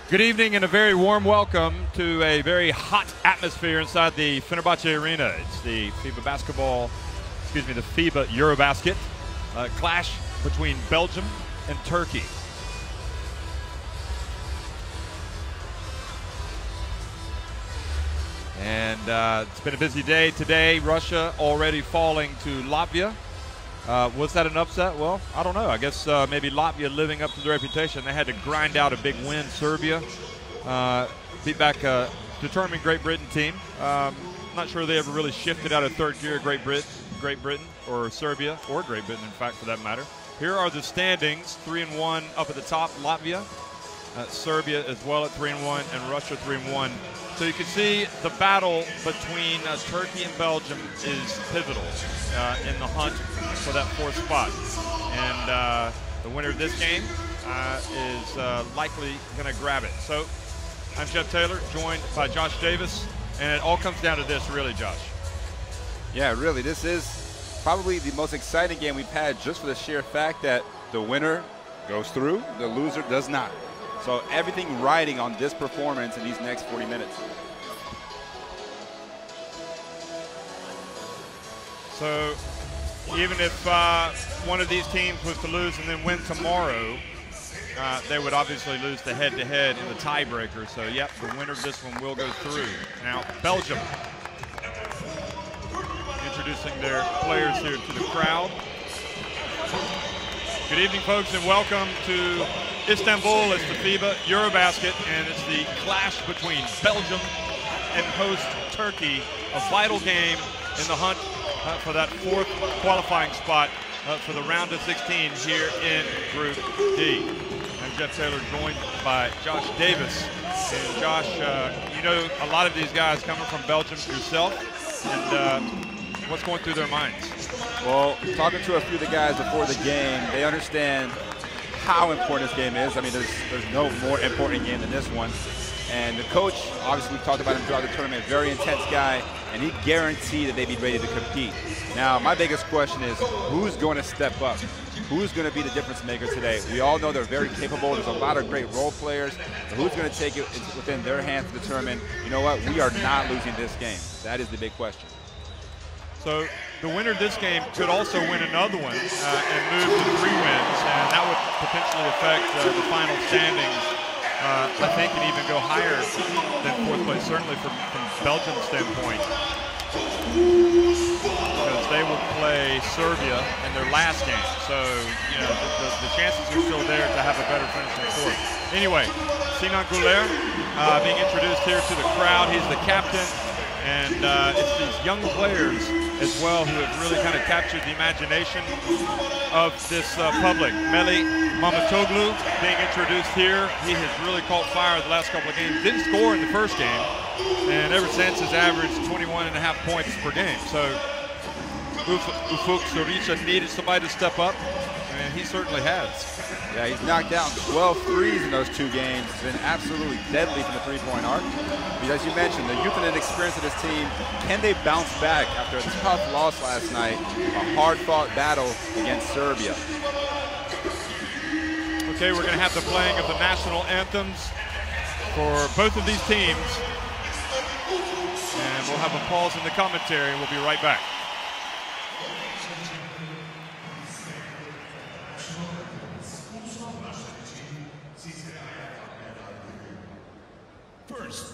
Good evening and a very warm welcome to a very hot atmosphere inside the Fenerbahce Arena. It's the FIBA EuroBasket clash between Belgium and Turkey. And it's been a busy day today. Russia already falling to Latvia. Was that an upset? Well, I don't know. I guess maybe Latvia living up to the reputation. They had to grind out a big win. Serbia beat back a determined Great Britain team. Not sure they ever really shifted out of third gear. Great Britain, or Serbia, or Great Britain, in fact, for that matter. Here are the standings: 3-1 up at the top. Latvia, Serbia as well at 3-1, and Russia 3-1. So you can see the battle between Turkey and Belgium is pivotal in the hunt for that fourth spot. And the winner of this game is likely going to grab it. So I'm Jeff Taylor, joined by Josh Davis, and it all comes down to this, really, Josh. Yeah, really, this is probably the most exciting game we've had, just for the sheer fact that the winner goes through, the loser does not. So everything riding on this performance in these next 40 minutes. So even if one of these teams was to lose and then win tomorrow, they would obviously lose the head-to-head in the tiebreaker. So, yep, the winner of this one will go through. Now, Belgium introducing their players here to the crowd. Good evening, folks, and welcome to Istanbul. It's the FIBA EuroBasket, and it's the clash between Belgium and host Turkey, a vital game in the hunt for that fourth qualifying spot for the round of 16 here in Group D. I'm Jeff Taylor, joined by Josh Davis. And Josh, you know a lot of these guys coming from Belgium yourself, and what's going through their minds? Well, talking to a few of the guys before the game, they understand how important this game is. I mean, there's no more important game than this one. And the coach, obviously we've talked about him throughout the tournament, very intense guy, and he guaranteed that they'd be ready to compete. Now, my biggest question is, who's going to step up? Who's going to be the difference maker today? We all know they're very capable. There's a lot of great role players. But who's going to take it within their hands to determine, you know what, we are not losing this game? That is the big question. So the winner of this game could also win another one and move to 3 wins, and that would potentially affect the final standings. I think can even go higher than fourth place, certainly from Belgium's standpoint, because they will play Serbia in their last game. So, you know, the chances are still there to have a better finish than fourth. Anyway, Sinan Guler being introduced here to the crowd. He's the captain, and it's these young players as well who have really kind of captured the imagination of this public. Melih Mamatoğlu being introduced here. He has really caught fire the last couple of games. Didn't score in the first game, and ever since has averaged 21.5 points per game. So Ufuk Sarıca needed somebody to step up, and he certainly has. Yeah, he's knocked down 12 threes in those 2 games. He's been absolutely deadly from the three-point arc. But as you mentioned, the youth and inexperience of this team, can they bounce back after a tough loss last night, a hard-fought battle against Serbia? Okay, we're going to have the playing of the national anthems for both of these teams. And we'll have a pause in the commentary, and we'll be right back. First.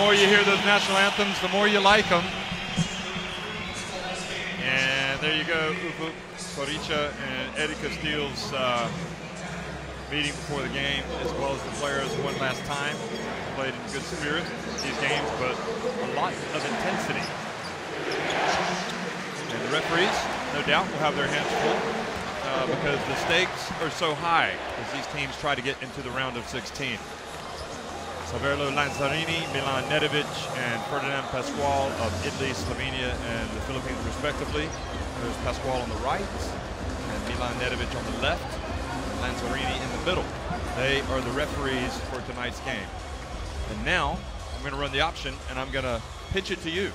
more you hear those national anthems, the more you like them. And there you go, Ufu, Soricha, and Eddie Castillo's meeting before the game, as well as the players one last time. Played in good spirit these games, but a lot of intensity. And the referees, no doubt, will have their hands full because the stakes are so high as these teams try to get into the round of 16. Saverlo Lanzarini, Milan Nedovic, and Ferdinand Pasquale of Italy, Slovenia, and the Philippines, respectively. There's Pasquale on the right, and Milan Nedovic on the left, and Lanzarini in the middle. They are the referees for tonight's game. And now, I'm going to run the option, and I'm going to pitch it to you.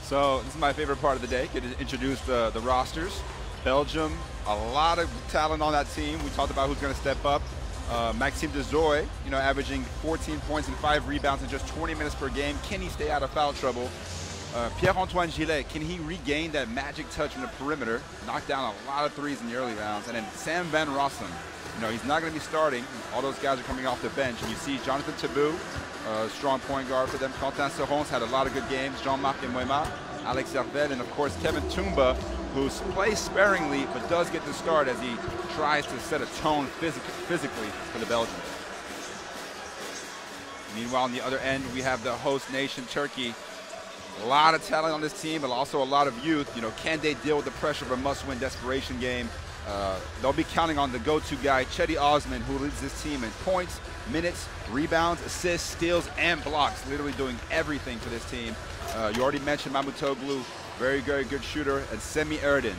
So this is my favorite part of the day, get to introduce the rosters. Belgium, a lot of talent on that team. We talked about who's going to step up. Maxime Dezoy, averaging 14 points and 5 rebounds in just 20 minutes per game. Can he stay out of foul trouble? Pierre-Antoine Gillet, can he regain that magic touch from the perimeter? Knock down a lot of threes in the early rounds. And then Sam Van Rossum, he's not going to be starting. All those guys are coming off the bench. And you see Jonathan Tabou, strong point guard for them. Quentin Serrons had a lot of good games. Jean-Marc Emoema, Alex Hervel, and of course Kevin Toumba, who plays sparingly but does get the start as he tries to set a tone physically for the Belgians. Meanwhile, on the other end, we have the host nation, Turkey. A lot of talent on this team, but also a lot of youth. Can they deal with the pressure of a must-win desperation game? They'll be counting on the go-to guy, Cedi Osman, who leads this team in points, minutes, rebounds, assists, steals, and blocks, literally doing everything for this team. You already mentioned Mamutoglu, very, very good shooter, and Semi Erden.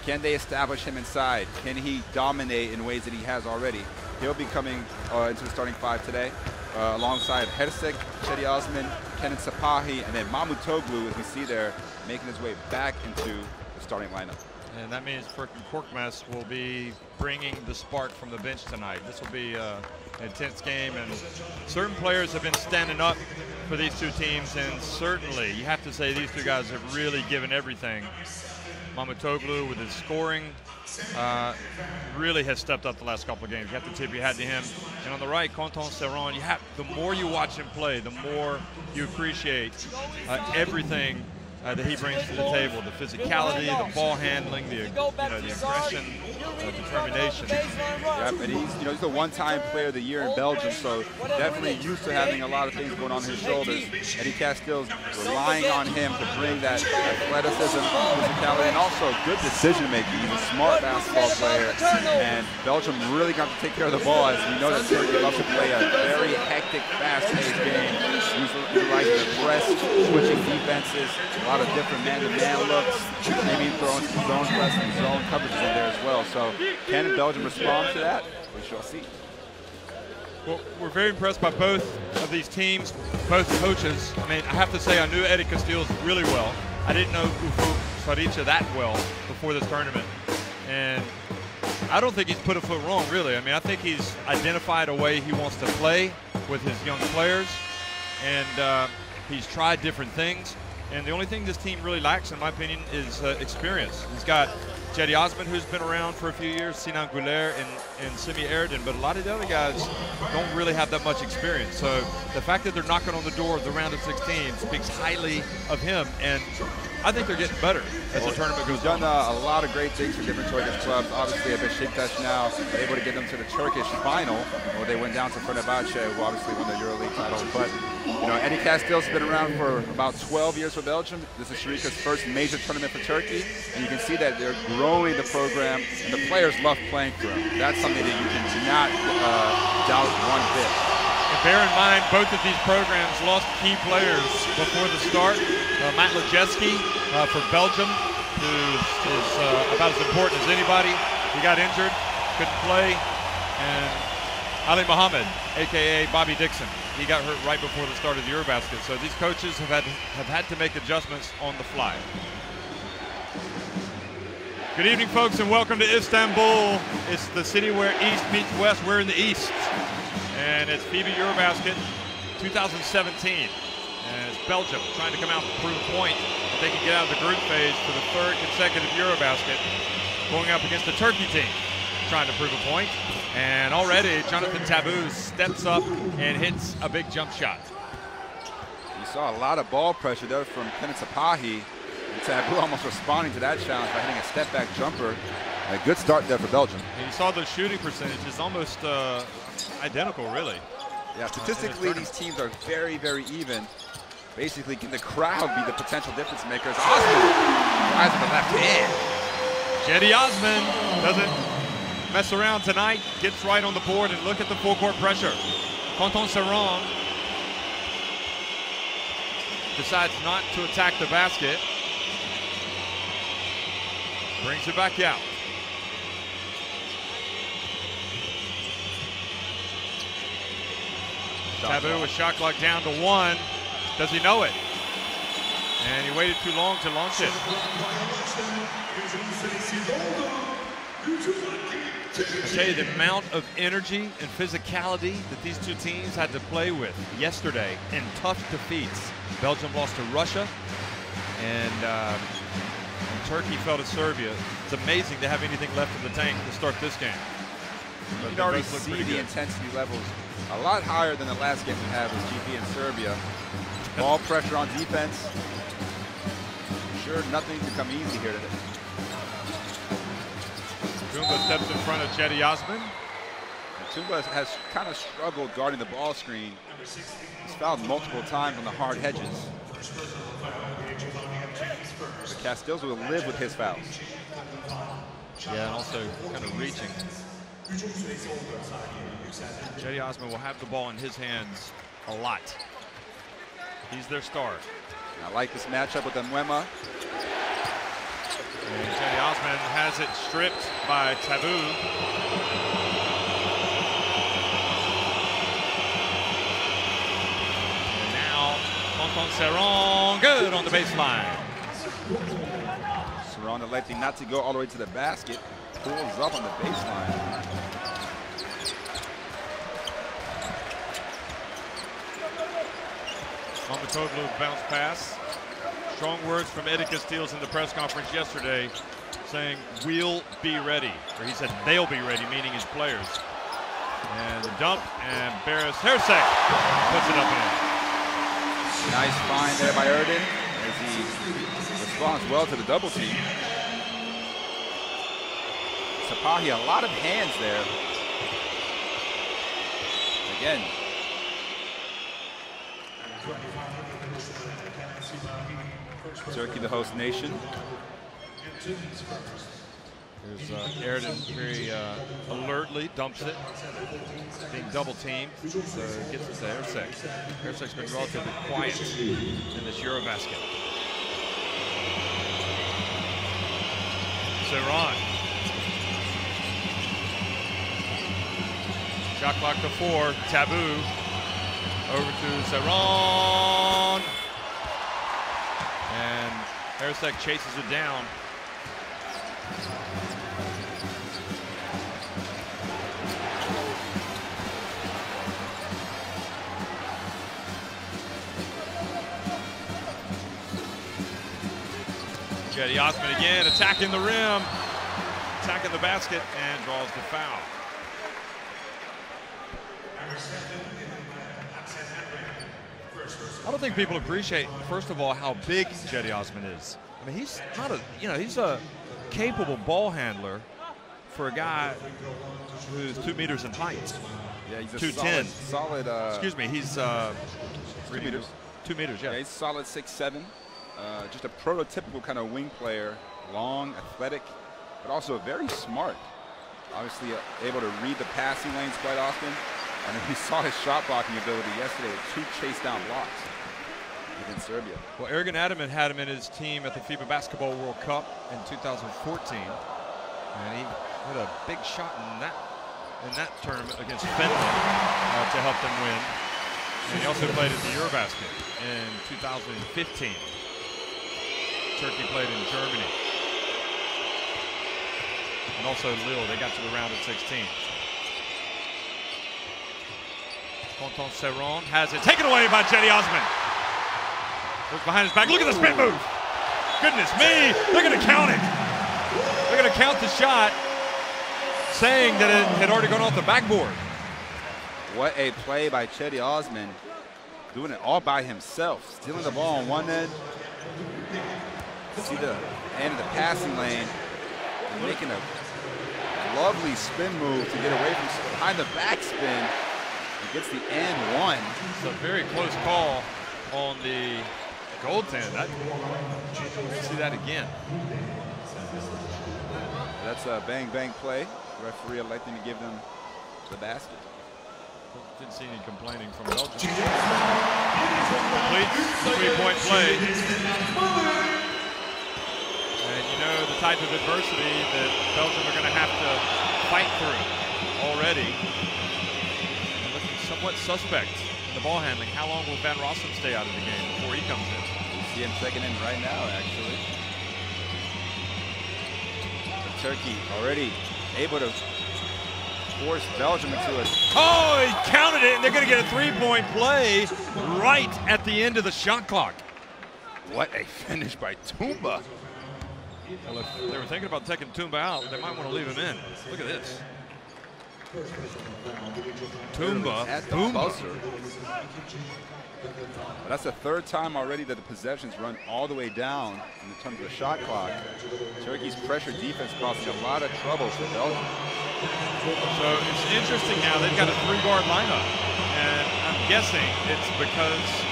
Can they establish him inside? Can he dominate in ways that he has already? He'll be coming into the starting 5 today, alongside Hersek, Cedi Osman, Kenan Sapahi, and then Mamutoglu, as we see there, making his way back into the starting lineup. And that means Korkmaz will be bringing the spark from the bench tonight. This will be an intense game, and certain players have been standing up for these two teams, and certainly you have to say these two guys have really given everything. Mamutoglu with his scoring really has stepped up the last couple of games. You have to tip your hat to him. And on the right, Quentin Serrons, the more you watch him play, the more you appreciate everything that he brings to the table, the physicality, the ball handling, the aggression, determination. Yep, and he's the one-time player of the year in Belgium, so definitely used to having a lot of things going on his shoulders. Eddie Castillo's relying on him to bring that athleticism, physicality, and also good decision-making. He's a smart basketball player, and Belgium really got to take care of the ball, as we know that Turkey loves to play a very hectic, fast-paced game, utilizing the press, switching defenses, a lot of different man-to-man looks, maybe throwing some zone press and zone coverages in there as well. So can Belgium respond to that? We shall see. Well, we're very impressed by both of these teams, both coaches. I mean, I have to say I knew Eddie Castillo really well. I didn't know Ufu Saricha that well before this tournament. And I don't think he's put a foot wrong, really. I mean, I think he's identified a way he wants to play with his young players. And he's tried different things. And the only thing this team really lacks, in my opinion, is experience. He's got Cedi Osman, who's been around for a few years, Sinan Guler, and Semi Erden, but a lot of the other guys don't really have that much experience. So the fact that they're knocking on the door of the round of 16 speaks highly of him, and I think they're getting better as the tournament goes on. He's done a lot of great things for different Turkish clubs. Obviously, at Beşiktaş now, they're able to get them to the Turkish final, where they went down to Fenerbahce, who obviously won the EuroLeague title. But Eddie Castillo's been around for about 12 years for Belgium. This is Sharika's first major tournament for Turkey, and you can see that they're growing the program, and the players love playing for him. That's something that you cannot doubt one bit. And bear in mind, both of these programs lost key players before the start. Matt Lejeski for Belgium, who is about as important as anybody. He got injured, couldn't play. And Ali Mohammed, a.k.a. Bobby Dixon, he got hurt right before the start of the EuroBasket. So these coaches have had to make adjustments on the fly. Good evening, folks, and welcome to Istanbul. It's the city where East meets West. We're in the East. And it's FIBA EuroBasket 2017. And it's Belgium trying to come out and prove a point that they can get out of the group phase for the third consecutive EuroBasket, going up against the Turkey team, trying to prove a point. And already Jonathan Tabou steps up and hits a big jump shot. Saw a lot of ball pressure there from Sapahi. And Taboo almost responding to that challenge by hitting a step-back jumper. A good start there for Belgium. And you saw the shooting percentage is almost identical, really. Yeah, statistically, these teams are very, very even. Basically, can the crowd be the potential difference makers? Osman drives with the left hand. Cedi Osman doesn't mess around tonight, gets right on the board, and look at the full court pressure. Quentin Serron decides not to attack the basket. Brings it back out. Taboo with shot clock down to 1. Does he know it? And he waited too long to launch it. I tell you, the amount of energy and physicality that these two teams had to play with yesterday in tough defeats. Belgium lost to Russia, and Turkey fell to Serbia. It's amazing to have anything left in the tank to start this game. You can already see the intensity levels a lot higher than the last game we had with GB and Serbia. Ball pressure on defense. Sure, nothing to come easy here today. Tumba steps in front of Cedi Osman. Tumba has kind of struggled guarding the ball screen. He's fouled multiple times on the hard hedges. The Castiles will live with his fouls. Yeah, and also kind of reaching. Cedi Osman will have the ball in his hands a lot. He's their star. I like this matchup with Mwema. And Cedi Osman has it stripped by Taboo. And now, Quentin Serron, good on the baseline. Serron electing not to go all the way to the basket. Pulls up on the baseline. Mamadou bounce pass. Strong words from Eddie Castiles in the press conference yesterday saying, we'll be ready. Or he said, they'll be ready, meaning his players. And the dump, and Barris Hersek puts it up in. Nice find there by Erden as he responds well to the double team. Sapahi, a lot of hands there. Again. Turkey, the host nation. There's Erden very alertly dumps it, being double teamed, so gets it to Hersek. Hersek's been relatively quiet in this EuroBasket. Serron. Shot clock to 4, Taboo. Over to Serron. And Hersek chases it down. Cedi Osman again, attacking the rim, attacking the basket, and draws the foul. I don't think people appreciate, first of all, how big Cedi Osman is. I mean, he's not a, he's a capable ball handler for a guy who's 2 meters in height. Yeah, he's a 2'10". solid. Excuse me, he's 3 meters. 2 meters, yeah. Yeah, he's solid 6'7". Just a prototypical kind of wing player, long, athletic, but also very smart. Obviously able to read the passing lanes quite often. And we saw his shot blocking ability yesterday with 2 chase down blocks against Serbia. Well, Ergen Ataman had him in his team at the FIBA Basketball World Cup in 2014. And he hit a big shot in that tournament against Finland to help them win. And he also played at the EuroBasket in 2015. Turkey played in Germany. And also Lille, they got to the round of 16. Quentin Serron has it taken away by Cedi Osman. Looks behind his back. Look at the spin move. Goodness me. They're going to count it. They're going to count the shot, saying that it had already gone off the backboard. What a play by Cedi Osman. doing it all by himself, stealing the ball on one end. See the end of the passing lane, and making a lovely spin move to get away from behind the backspin. He gets the and one. It's a very close call on the goaltend. Let's see that again. That's a bang play. The referee electing to give them the basket. Didn't see any complaining from Belgium. Complete three-point play. And you know the type of adversity that Belgium are going to have to fight through already. They're looking somewhat suspect in the ball handling. How long will Van Rossum stay out of the game before he comes in? We see him checking in right now, actually. But Turkey already able to force Belgium into it. Oh, he counted it, and they're going to get a three-point play right at the end of the shot clock. What a finish by Toumba. Well, if they were thinking about taking Toumba out, they might want to leave him in. Look at this. Toumba. At the buzzer. That's the third time already that the possessions run all the way down in terms of the shot clock. Turkey's pressure defense causing a lot of trouble for Belgium. So it's interesting now, they've got a three-guard lineup, and I'm guessing it's because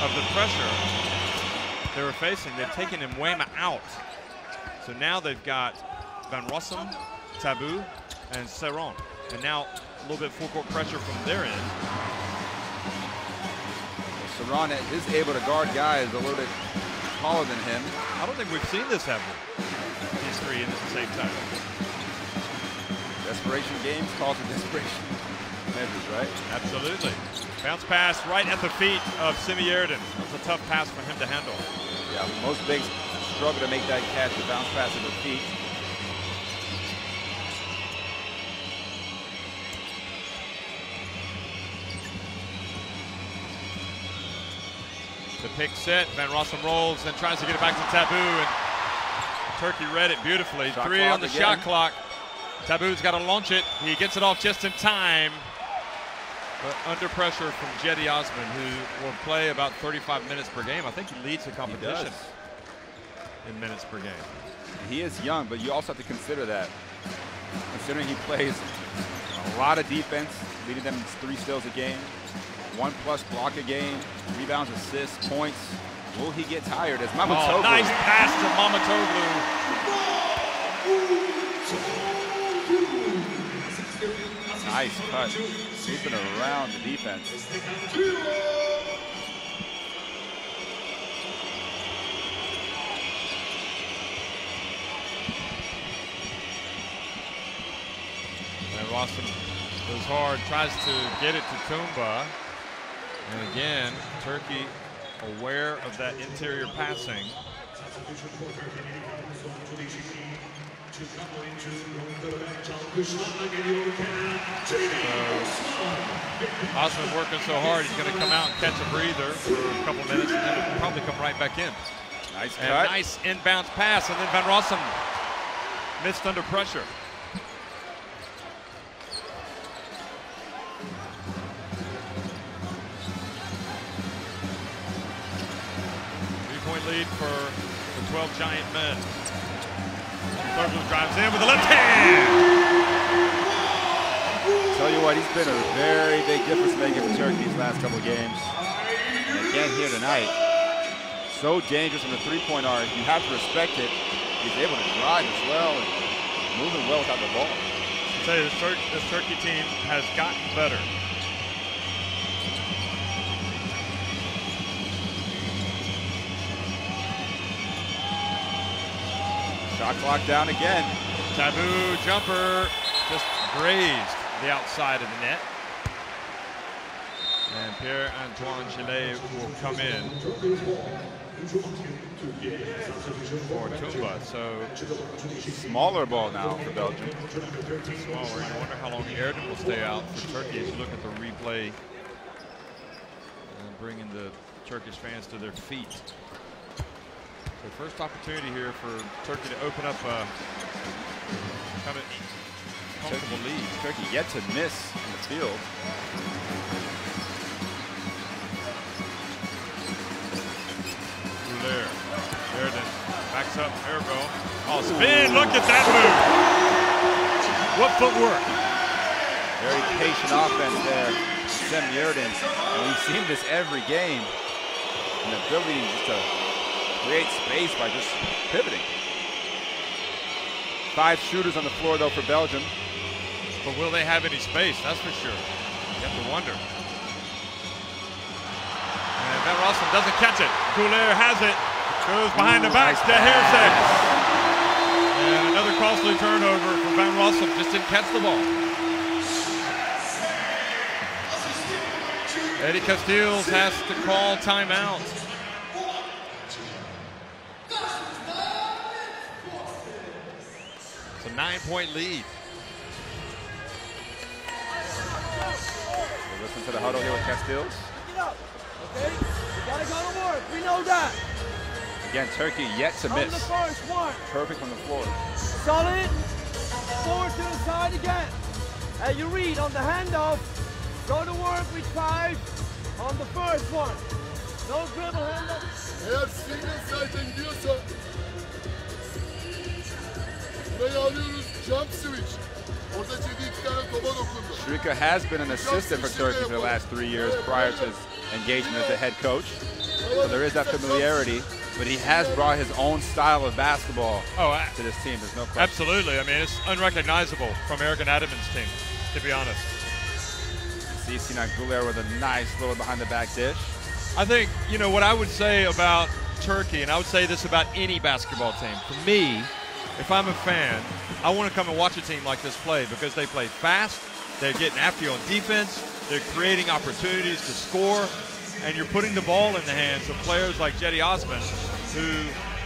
of the pressure they were facing. They've taken Mwema out. So now they've got Van Rossum, Tabou, and Serron. And now a little bit full-court pressure from their end. Serron is able to guard guys a little bit taller than him. I don't think we've seen this, have we? These three at the same time. Desperation games cause for desperation measures, right? Absolutely. Bounce pass right at the feet of Simi Yerden. That's a tough pass for him to handle. Yeah, most bigs struggle to make that catch, the bounce pass at the feet. The pick set, Van Rossum rolls and tries to get it back to Tabou, and Turkey read it beautifully. Three on the shot clock. Tabou's got to launch it. He gets it off just in time. But under pressure from Jetty Osman, who will play about 35 minutes per game. I think he leads the competition in minutes per game. He is young, but you also have to consider that. Considering he plays a lot of defense, leading them 3 steals a game, 1+ block a game, rebounds, assists, points. Will he get tired as Mamatoglu? Oh, nice pass to Mamatoglu. Nice cut, sweeping around the defense. And Rossum goes hard, tries to get it to Toumba. And again, Turkey aware of that interior passing. So, Osman working so hard, he's going to come out and catch a breather for a couple minutes, and then he'll probably come right back in. Nice and cut. Nice inbounds pass, and then Van Rossum missed under pressure. Three-point lead for the 12 Giant men. Turkey drives in with the left hand. Tell you what, he's been a very big difference maker for Turkey these last couple of games. And again here tonight, so dangerous from the three-point arc. You have to respect it. He's able to drive as well and moving well without the ball. I'll tell you, this Turkey team has gotten better. Shot clock down again. Tabou jumper just grazed the outside of the net. And Pierre-Antoine Gillet will come in for Toumba. So smaller ball now for Belgium. Smaller. You wonder how long Erden will stay out for Turkey as you look at the replay and bringing the Turkish fans to their feet. So first opportunity here for Turkey to open up a kind of comfortable lead. Turkey yet to miss in the field. brings up Airville. Oh, spin, look at that move. What footwork. Very patient offense there, Sem Yurden. And we've seen this every game. An ability just to create space by just pivoting. 5 shooters on the floor, though, for Belgium. But will they have any space? That's for sure. You have to wonder. And Van Rossum doesn't catch it. Goulet has it. Goes behind the back to Hersey. And another costly turnover for Van Rossum. Just didn't catch the ball. Eddie Castiles has to call timeout. It's a 9-point lead. We'll listen to the huddle here with Castiles. Pick it up, okay? You gotta go to work. We know that. Again, Turkey yet to miss. On the first one. Perfect from the floor. Solid. Forward to the side again. And you read on the handoff. Go to work with 5 on the first one. No dribble handoff. Eğer single side'e gidiyorsa burayı alıyoruz, jump switch. Orada çektiği 2 tane topa dokundu. Shrika has been an assistant for Turkey for the last 3 years prior to his engagement as the head coach. So there is that familiarity, but he has brought his own style of basketball to this team. There's no question. Absolutely. I mean, it's unrecognizable from Eric and Adam's team, to be honest. See Sinan Guler with a nice little behind the back dish. I think, you know, what I would say about Turkey, and I would say this about any basketball team, for me, if I'm a fan, I want to come and watch a team like this play because they play fast, they're getting after you on defense, they're creating opportunities to score, and you're putting the ball in the hands of players like Jetty Osman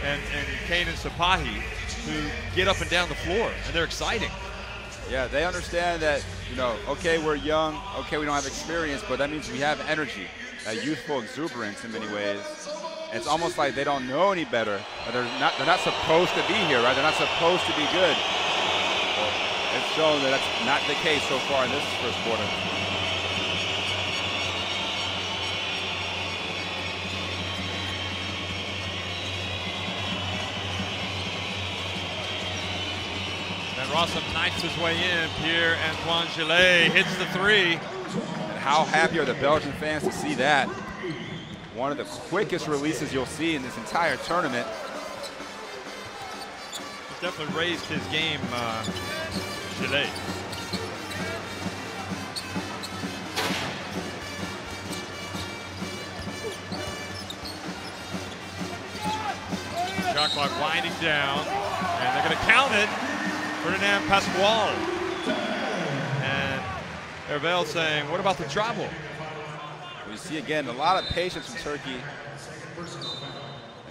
and Kanan Sapahi who get up and down the floor, and they're exciting. Yeah, they understand that, you know, okay, we're young, okay, we don't have experience, but that means we have energy, that youthful exuberance in many ways. And it's almost like they don't know any better, but they're not supposed to be here, right? They're not supposed to be good. But it's shown that that's not the case so far in this first quarter. Rossum knifes his way in. Pierre-Antoine Gillet hits the 3. And how happy are the Belgian fans to see that? One of the quickest releases you'll see in this entire tournament. He's definitely raised his game, Gillet. Shot clock winding down, and they're going to count it. Ferdinand Pascual. And Hervel saying, what about the travel? We see again a lot of patience from Turkey.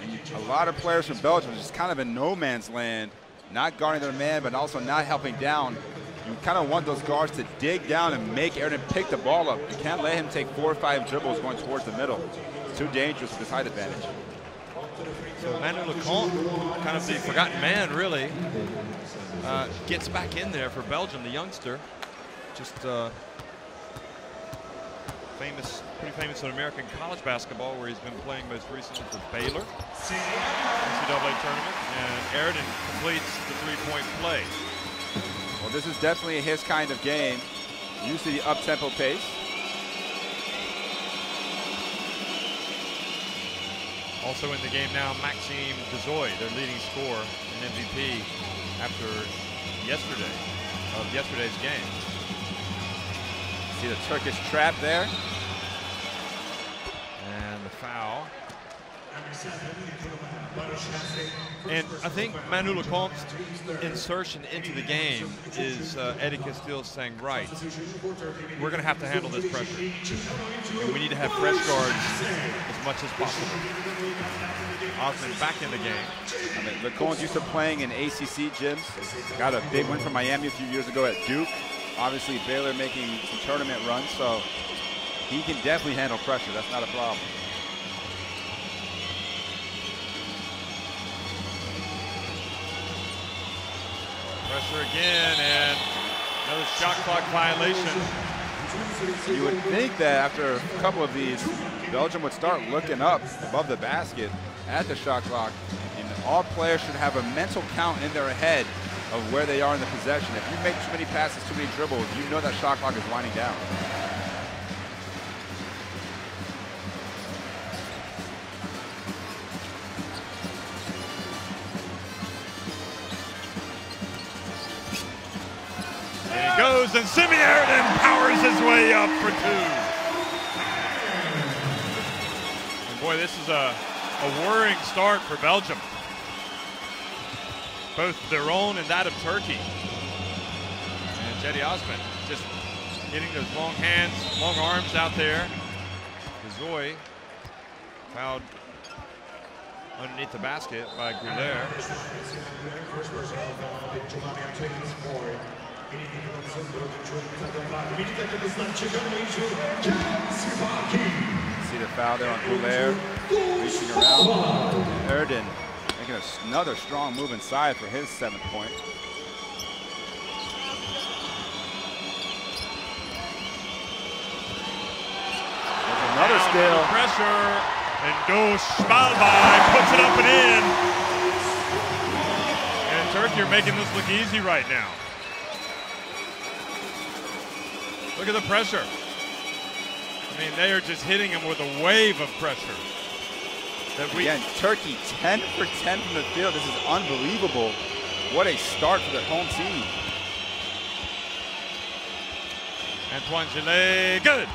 And a lot of players from Belgium just kind of in no man's land, not guarding their man, but also not helping down. You kind of want those guards to dig down and make Erden pick the ball up. You can't let him take 4 or 5 dribbles going towards the middle. It's too dangerous with his height advantage. So Manu Lecomte, kind of the forgotten man, really, gets back in there for Belgium, the youngster. Just pretty famous in American college basketball, where he's been playing most recently for Baylor, NCAA tournament, and Erden completes the 3-point play. Well, this is definitely his kind of game. Used to the up-tempo pace. Also in the game now, Maxime Dezoy, their leading scorer and MVP after yesterday's game. See the Turkish trap there. And the foul. And I think Manu Lecomte's insertion into the game is Eddie Castillo saying, right, we're going to have to handle this pressure. And we need to have fresh guards as much as possible. Osman back in the game. I mean, Lecomte used to playing in ACC gyms. Got a big win from Miami a few years ago at Duke. Obviously, Baylor making some tournament runs, so he can definitely handle pressure. That's not a problem. Pressure again, and another shot clock violation. You would think that after a couple of these, Belgium would start looking up above the basket at the shot clock. And all players should have a mental count in their head of where they are in the possession. If you make too many passes, too many dribbles, you know that shot clock is winding down. And he goes, and Simi-Airden powers his way up for 2. And boy, this is a worrying start for Belgium. Both their own and that of Turkey. And Cedi Osman just getting those long hands, long arms out there. Gazoy fouled underneath the basket by Goulet. See the foul there on Goulet, reaching around. Erden making another strong move inside for his 7th point. There's another steal. Pressure, and Dosh Malbai puts it up and in. And Turkey are making this look easy right now. Look at the pressure. I mean, they are just hitting him with a wave of pressure. Again, Turkey 10 for 10 from the field. This is unbelievable. What a start for their home team. Antoine Gillet, good.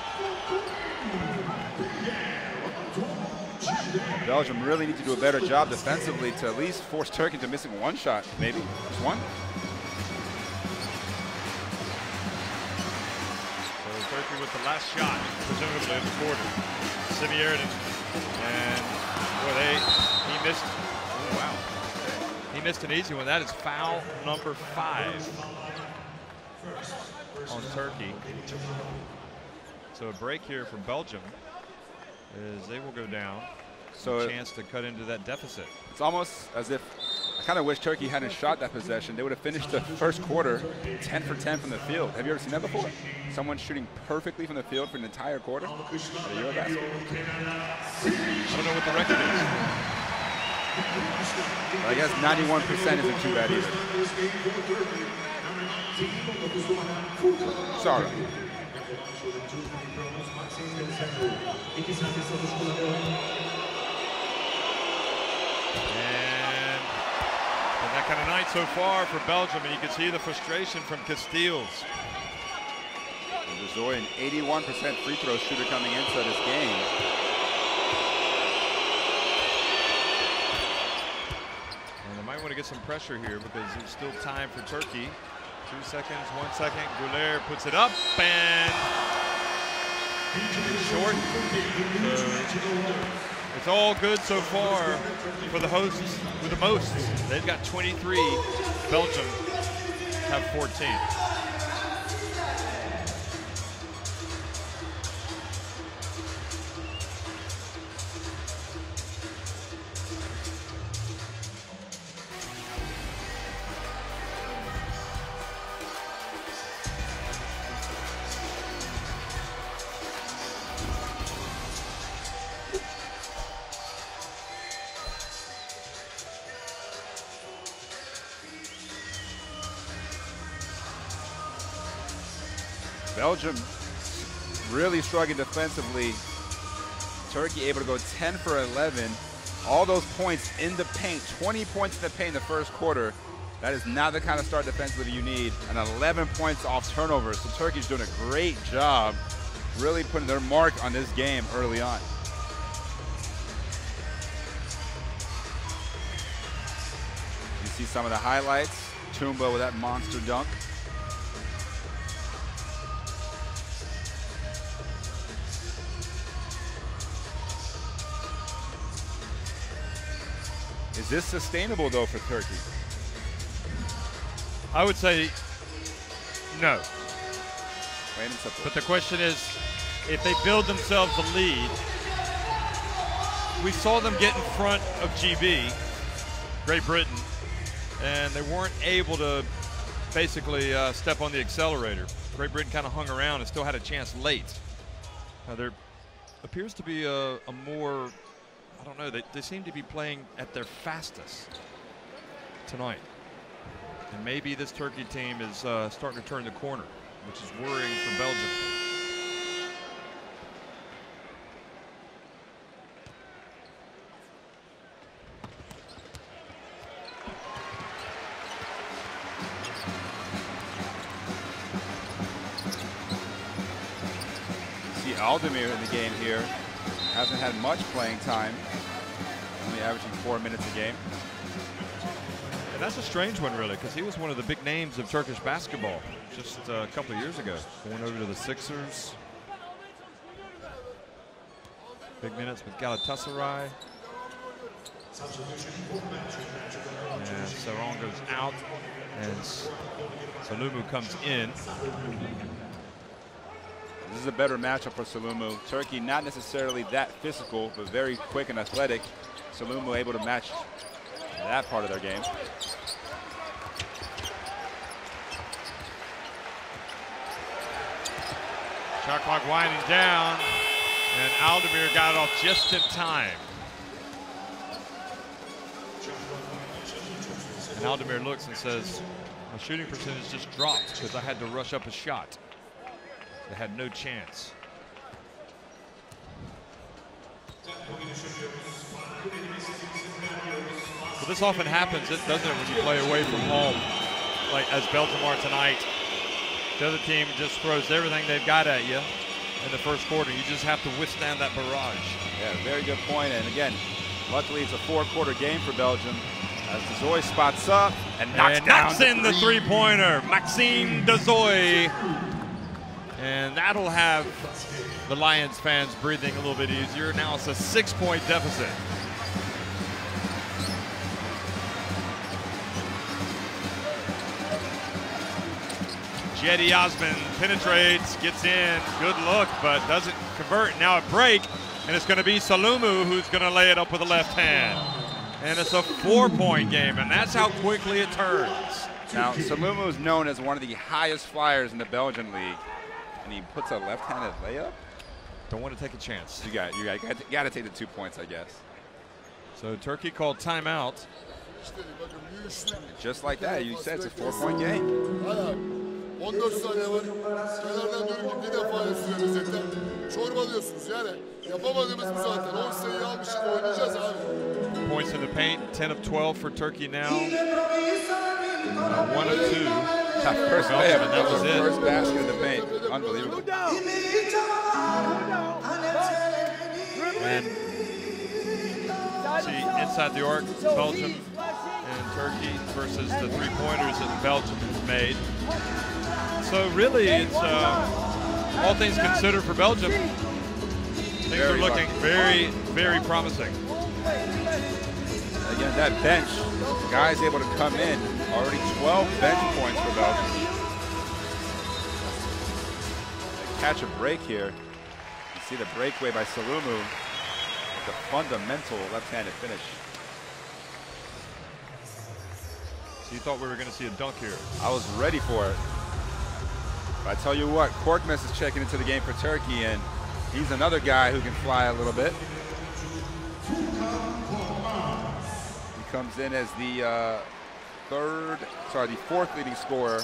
Belgium really need to do a better job defensively to at least force Turkey into missing one shot, maybe, just one. So Turkey with the last shot, presumably in the quarter. Simi-Airden, and boy, he missed. Oh wow, he missed an easy one. That is foul number 5 on Turkey. So a break here for Belgium as they will go down. So a chance to cut into that deficit. It's almost as if I kind of wish Turkey hadn't shot that possession. They would have finished the first quarter 10 for 10 from the field. Have you ever seen that before? Someone shooting perfectly from the field for an entire quarter at a EuroBasket? I don't know what the record is. But I guess 91% isn't too bad either. Sorry. And that kind of night so far for Belgium, and you can see the frustration from Casteels. Gazoy, an 81% free throw shooter coming into this game. And they might want to get some pressure here because there's still time for Turkey. 2 seconds, 1 second. Goulet puts it up and short. It's all good so far for the hosts with the most. They've got 23. Belgium have 14. Belgium really struggling defensively. Turkey able to go 10 for 11. All those points in the paint, 20 points in the paint in the first quarter. That is not the kind of start defensively you need. And 11 points off turnovers. So Turkey's doing a great job really putting their mark on this game early on. You see some of the highlights. Tumba with that monster dunk. Is this sustainable, though, for Turkey? I would say no. Plain and simple. But the question is, if they build themselves a lead, we saw them get in front of GB, Great Britain, and they weren't able to basically step on the accelerator. Great Britain kind of hung around and still had a chance late. Now there appears to be a more I don't know, they seem to be playing at their fastest tonight. And maybe this Turkey team is starting to turn the corner, which is worrying for Belgium. Aldemir in the game here hasn't had much playing time, only averaging 4 minutes a game. And that's a strange one, really, because he was one of the big names of Turkish basketball just a couple of years ago. Going over to the Sixers. Big minutes with Galatasaray. And Sarong goes out, and Salumu comes in. This is a better matchup for Salumu. Turkey not necessarily that physical, but very quick and athletic. Salumu able to match that part of their game. Shot clock winding down, and Aldemir got it off just in time. And Aldemir looks and says, my shooting percentage just dropped because I had to rush up a shot. They had no chance. But this often happens, doesn't it, when you play away from home, like as Belgium are tonight. The other team just throws everything they've got at you in the first quarter. You just have to withstand that barrage. Yeah, very good point. And again, luckily it's a 4-quarter game for Belgium. As Dezoy spots up and knocks in the three-pointer. Maxime Dezoy. And that'll have the Lions fans breathing a little bit easier. Now it's a 6-point deficit. Jetty Osman penetrates, gets in, good look, but doesn't convert. Now a break, and it's going to be Salumu who's going to lay it up with the left hand. And it's a 4-point game, and that's how quickly it turns. Now, Salumu is known as one of the highest flyers in the Belgian league, and he puts a left-handed layup. Don't want to take a chance. You got to take the 2 points, I guess. So Turkey called timeout. Just like that, you said it's a 4-point game. 14 saniye var. Kenardan dönünce bir defa yazıyoruz zaten. Çorbalıyorsunuz yani. Yapamadığımız bu zaten. 10 sayıyı almışız, oynayacağız abi. Points in the paint, 10 of 12 for Turkey now. 1 of 2. First layup, and that was it. First basket in the paint. Unbelievable. And see, inside the arc, Belgium and Turkey versus the three-pointers that Belgium has made. So really, it's all things considered for Belgium. Things are looking very, very promising. Again, that bench, guys able to come in. Already 12 bench points for Belgium. They catch a break here. You see the breakaway by Salumu. The fundamental left-handed finish. So you thought we were going to see a dunk here? I was ready for it. But I tell you what, Korkmaz is checking into the game for Turkey, and he's another guy who can fly a little bit. He comes in as the the fourth leading scorer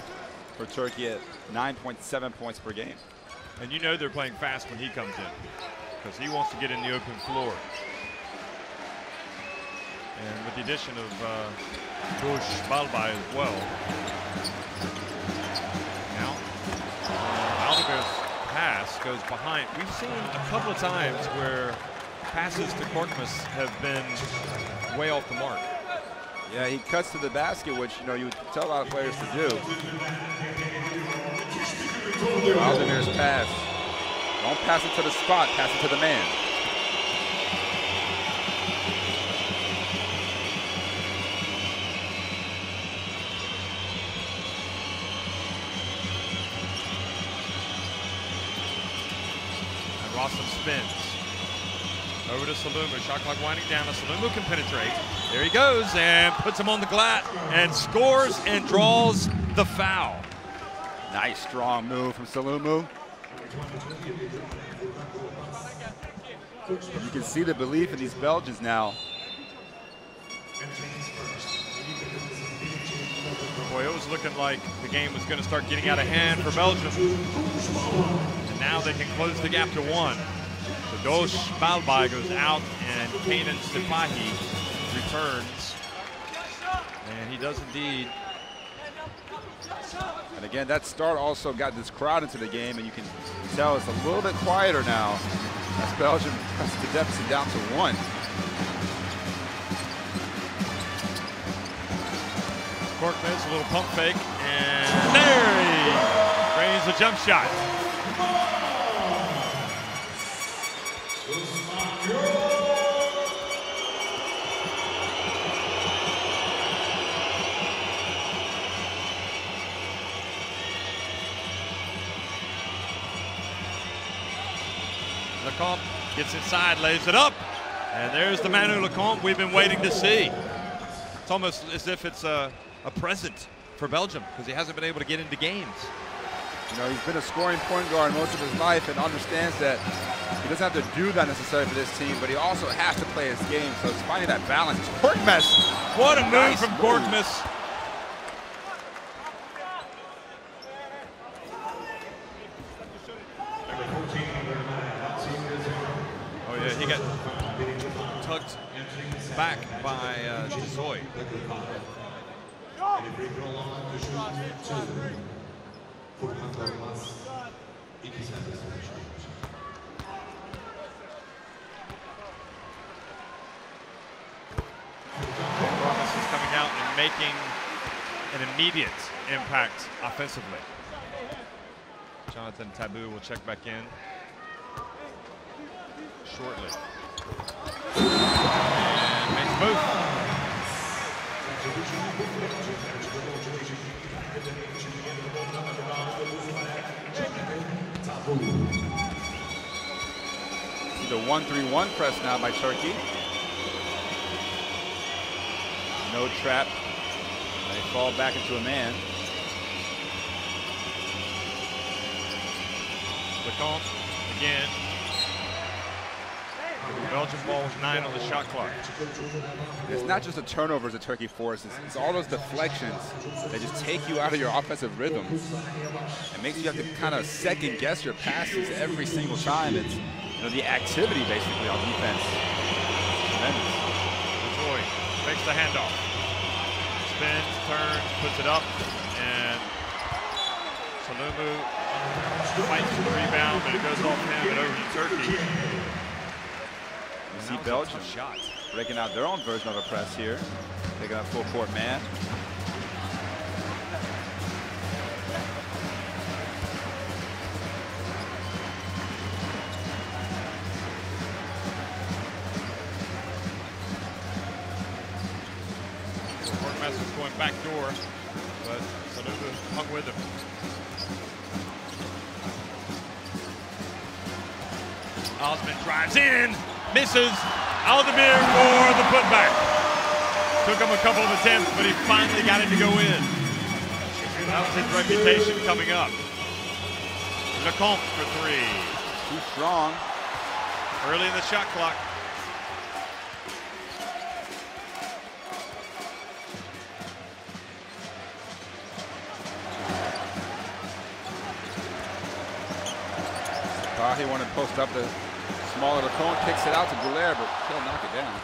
for Turkey at 9.7 points per game. And you know they're playing fast when he comes in, because he wants to get in the open floor. And with the addition of Bush Balbay as well. Now, Aldemir's pass goes behind. We've seen a couple of times where passes to Korkmaz have been way off the mark. Yeah, he cuts to the basket, which you would tell a lot of players to do. Aldemir's pass. Don't pass it to the spot, pass it to the man. And Rossum spins. Over to Salumu, shot clock winding down. Salumu can penetrate. There he goes and puts him on the glass and scores and draws the foul. Nice strong move from Salumu. You can see the belief in these Belgians now. Boy, it was looking like the game was going to start getting out of hand for Belgium. And now they can close the gap to 1. So Dosh Balbai goes out, and Kanan Stefahi returns. And he does indeed. And again, that start also got this crowd into the game, and you can tell it's a little bit quieter now as Belgium presses the deficit down to 1. Korkmaz, a little pump fake, and there he drains the jump shot. Lecomte gets inside, lays it up, and there's the Manu Lecomte we've been waiting to see. It's almost as if it's a present for Belgium because he hasn't been able to get into games. You know, he's been a scoring point guard most of his life and understands that he doesn't have to do that necessarily for this team, but he also has to play his game, so it's finding that balance. Korkmaz. What a move from Korkmaz. Oh yeah, he got tugged back by Zoe. Thomas is coming out and making an immediate impact offensively. Jonathan Tabou will check back in shortly. And makes both. The 1-3-1 press now by Turkey. No trap. They fall back into a man. Lecomte again. Belgian ball with 9 on the shot clock. It's not just the turnovers that Turkey forces, it's all those deflections that just take you out of your offensive rhythm. It makes you have to kind of second guess your passes every single time. It's, you know, the activity basically on defense. Tremendous. Troy makes the handoff. Spins, turns, puts it up, and Salumu fights for the rebound, but it goes off him and over to Turkey. You see Belgium breaking out their own version of a press here. Taking a full court man. Korkmaz was going back door, but Salumu hung with him. Osman drives in, misses. Aldemir for the putback. Took him a couple of attempts, but he finally got it to go in. That was his reputation coming up. Lecomte for 3. Too strong. Early in the shot clock. He wanted to post up the smaller Lecomte, kicks it out to Goulet, but he'll knock it down.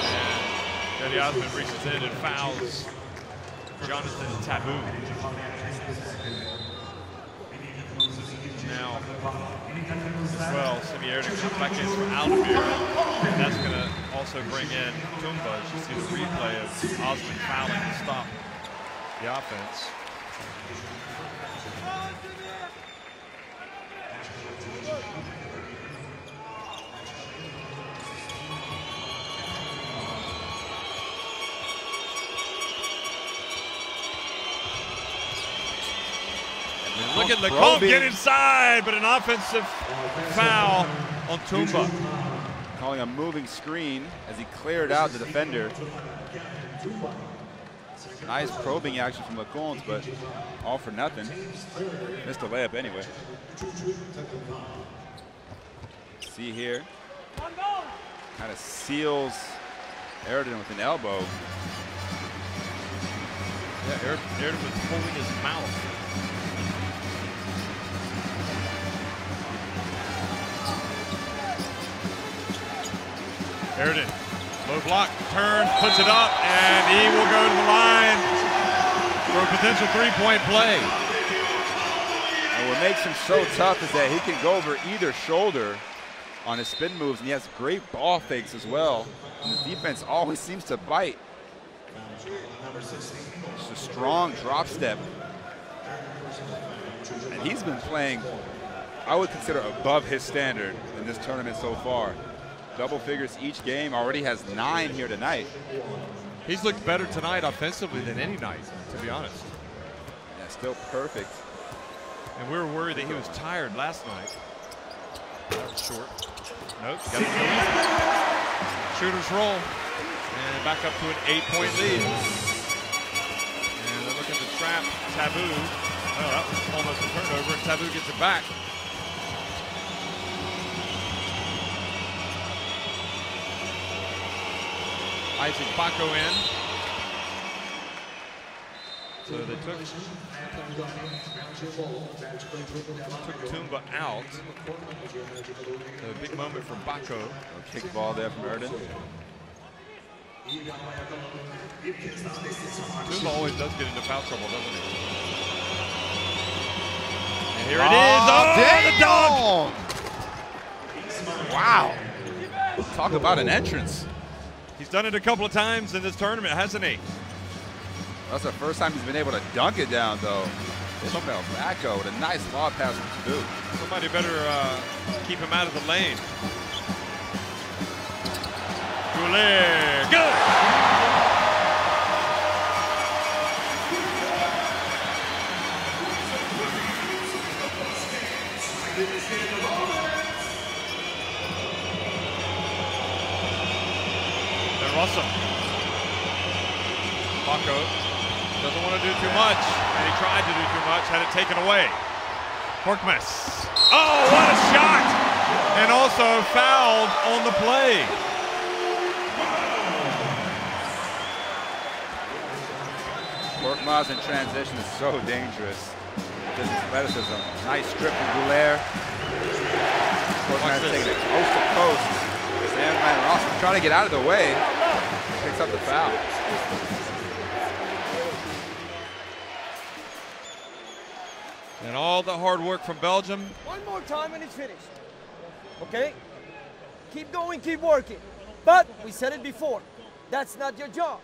And Teddy Osman reaches in and fouls Jonathan Tabou. Now, as well, Simi Erdogan comes back in for Aldemir. That's going to also bring in Tumba. As you see the replay of Osman fouling to stop the offense. Look at Lecomte get inside, but an offensive foul on Tumba. Calling a moving screen as he cleared out the defender. Nice probing action from Lecompte, but all for nothing. Missed the layup anyway. See here, kind of seals Aridin with an elbow. Yeah, Aridin was holding his mouth. Aridin, low block, turns, puts it up, and he will go to the line for a potential three-point play. And what makes him so tough is that he can go over either shoulder on his spin moves, and he has great ball fakes as well. And the defense always seems to bite. Just a strong drop step. And he's been playing, I would consider, above his standard in this tournament so far. Double figures each game, already has 9 here tonight. He's looked better tonight offensively than any night, to be honest. Yeah, still perfect. And we were worried that he was tired last night. That was short. Nope, got it. Shooters roll. And back up to an 8-point lead. And they're looking to trap Taboo. Oh, that was almost a turnover, and Taboo gets it back. Isaac Baco in. So they took Tumba out. So a big moment for Baco. A kick ball there from Aridin. Tumba always does get into foul trouble, doesn't he? And here it is. Oh, the dunk! Wow. Talk about an entrance. He's done it a couple of times in this tournament, hasn't he? That's the first time he's been able to dunk it down, though. Ismail Baco with a nice lob pass from Taboo. Somebody better keep him out of the lane. Goulet, good! Russell. Baco doesn't want to do too much, and he tried to do too much, had it taken away. Korkmaz. Oh, what a shot! And also fouled on the play. Korkmaz in transition is so dangerous. This athleticism. Nice strip from Goulet. Korkmaz taking it coast to coast. Sandman Ross trying to get out of the way. Picks up the foul. And all the hard work from Belgium. One more time and it's finished. Okay? Keep going, keep working. But we said it before. That's not your job.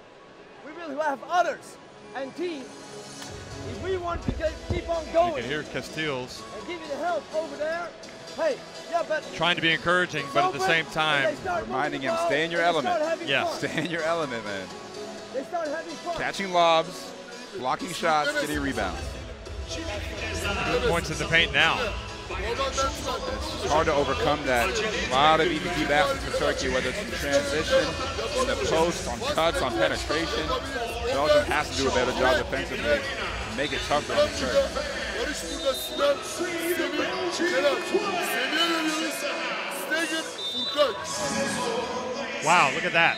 We will have others. And team, if we want to keep on going. You can hear Castiles. And give you the help over there. Hey, yeah, but trying to be encouraging, but at the same time, reminding him, stay in your element. Yeah, stay in your element, man. They start having fun. Catching lobs, blocking shots, getting rebounds. Good points in the paint now. It's hard to overcome that. A lot of EPT baskets for Turkey, whether it's in transition, in the post, on cuts, on penetration. Belgium has to do a better job defensively and make it tougher on the Turks. Wow, look at that.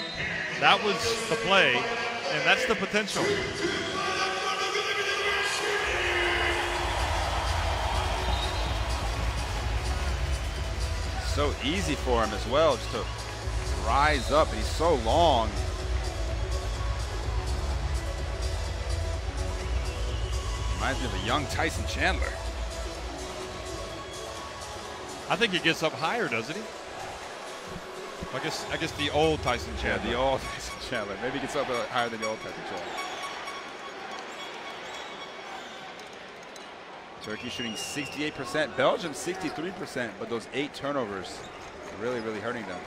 That was the play, and that's the potential. So easy for him as well, just to rise up. He's so long. Reminds me of a young Tyson Chandler. I think he gets up higher, doesn't he? I guess the old Tyson Chandler. Yeah, the old Tyson Chandler. Maybe he gets up higher than the old Tyson Chandler. Turkey shooting 68%, Belgium 63%, but those 8 turnovers really, really hurting them.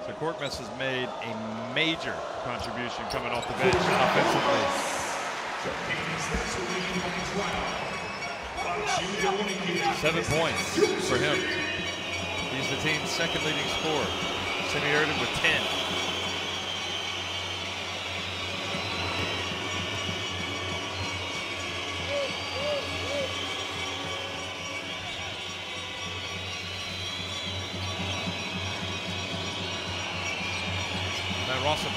So Korkmaz has made a major contribution coming off the bench offensively. 7 points for him. He's the team's second leading scorer. Semi-Erden with 10. Van Rossum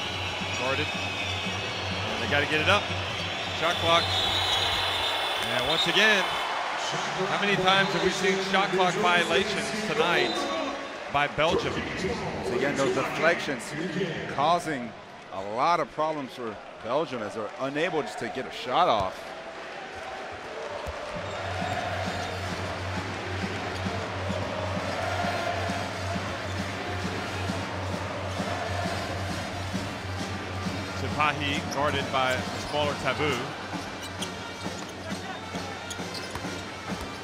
guarded. And they got to get it up. Shot clock. And once again, how many times have we seen shot clock violations tonight by Belgium? So again, those deflections causing a lot of problems for Belgium as they're unable just to get a shot off. Sipahi guarded by a smaller Taboo.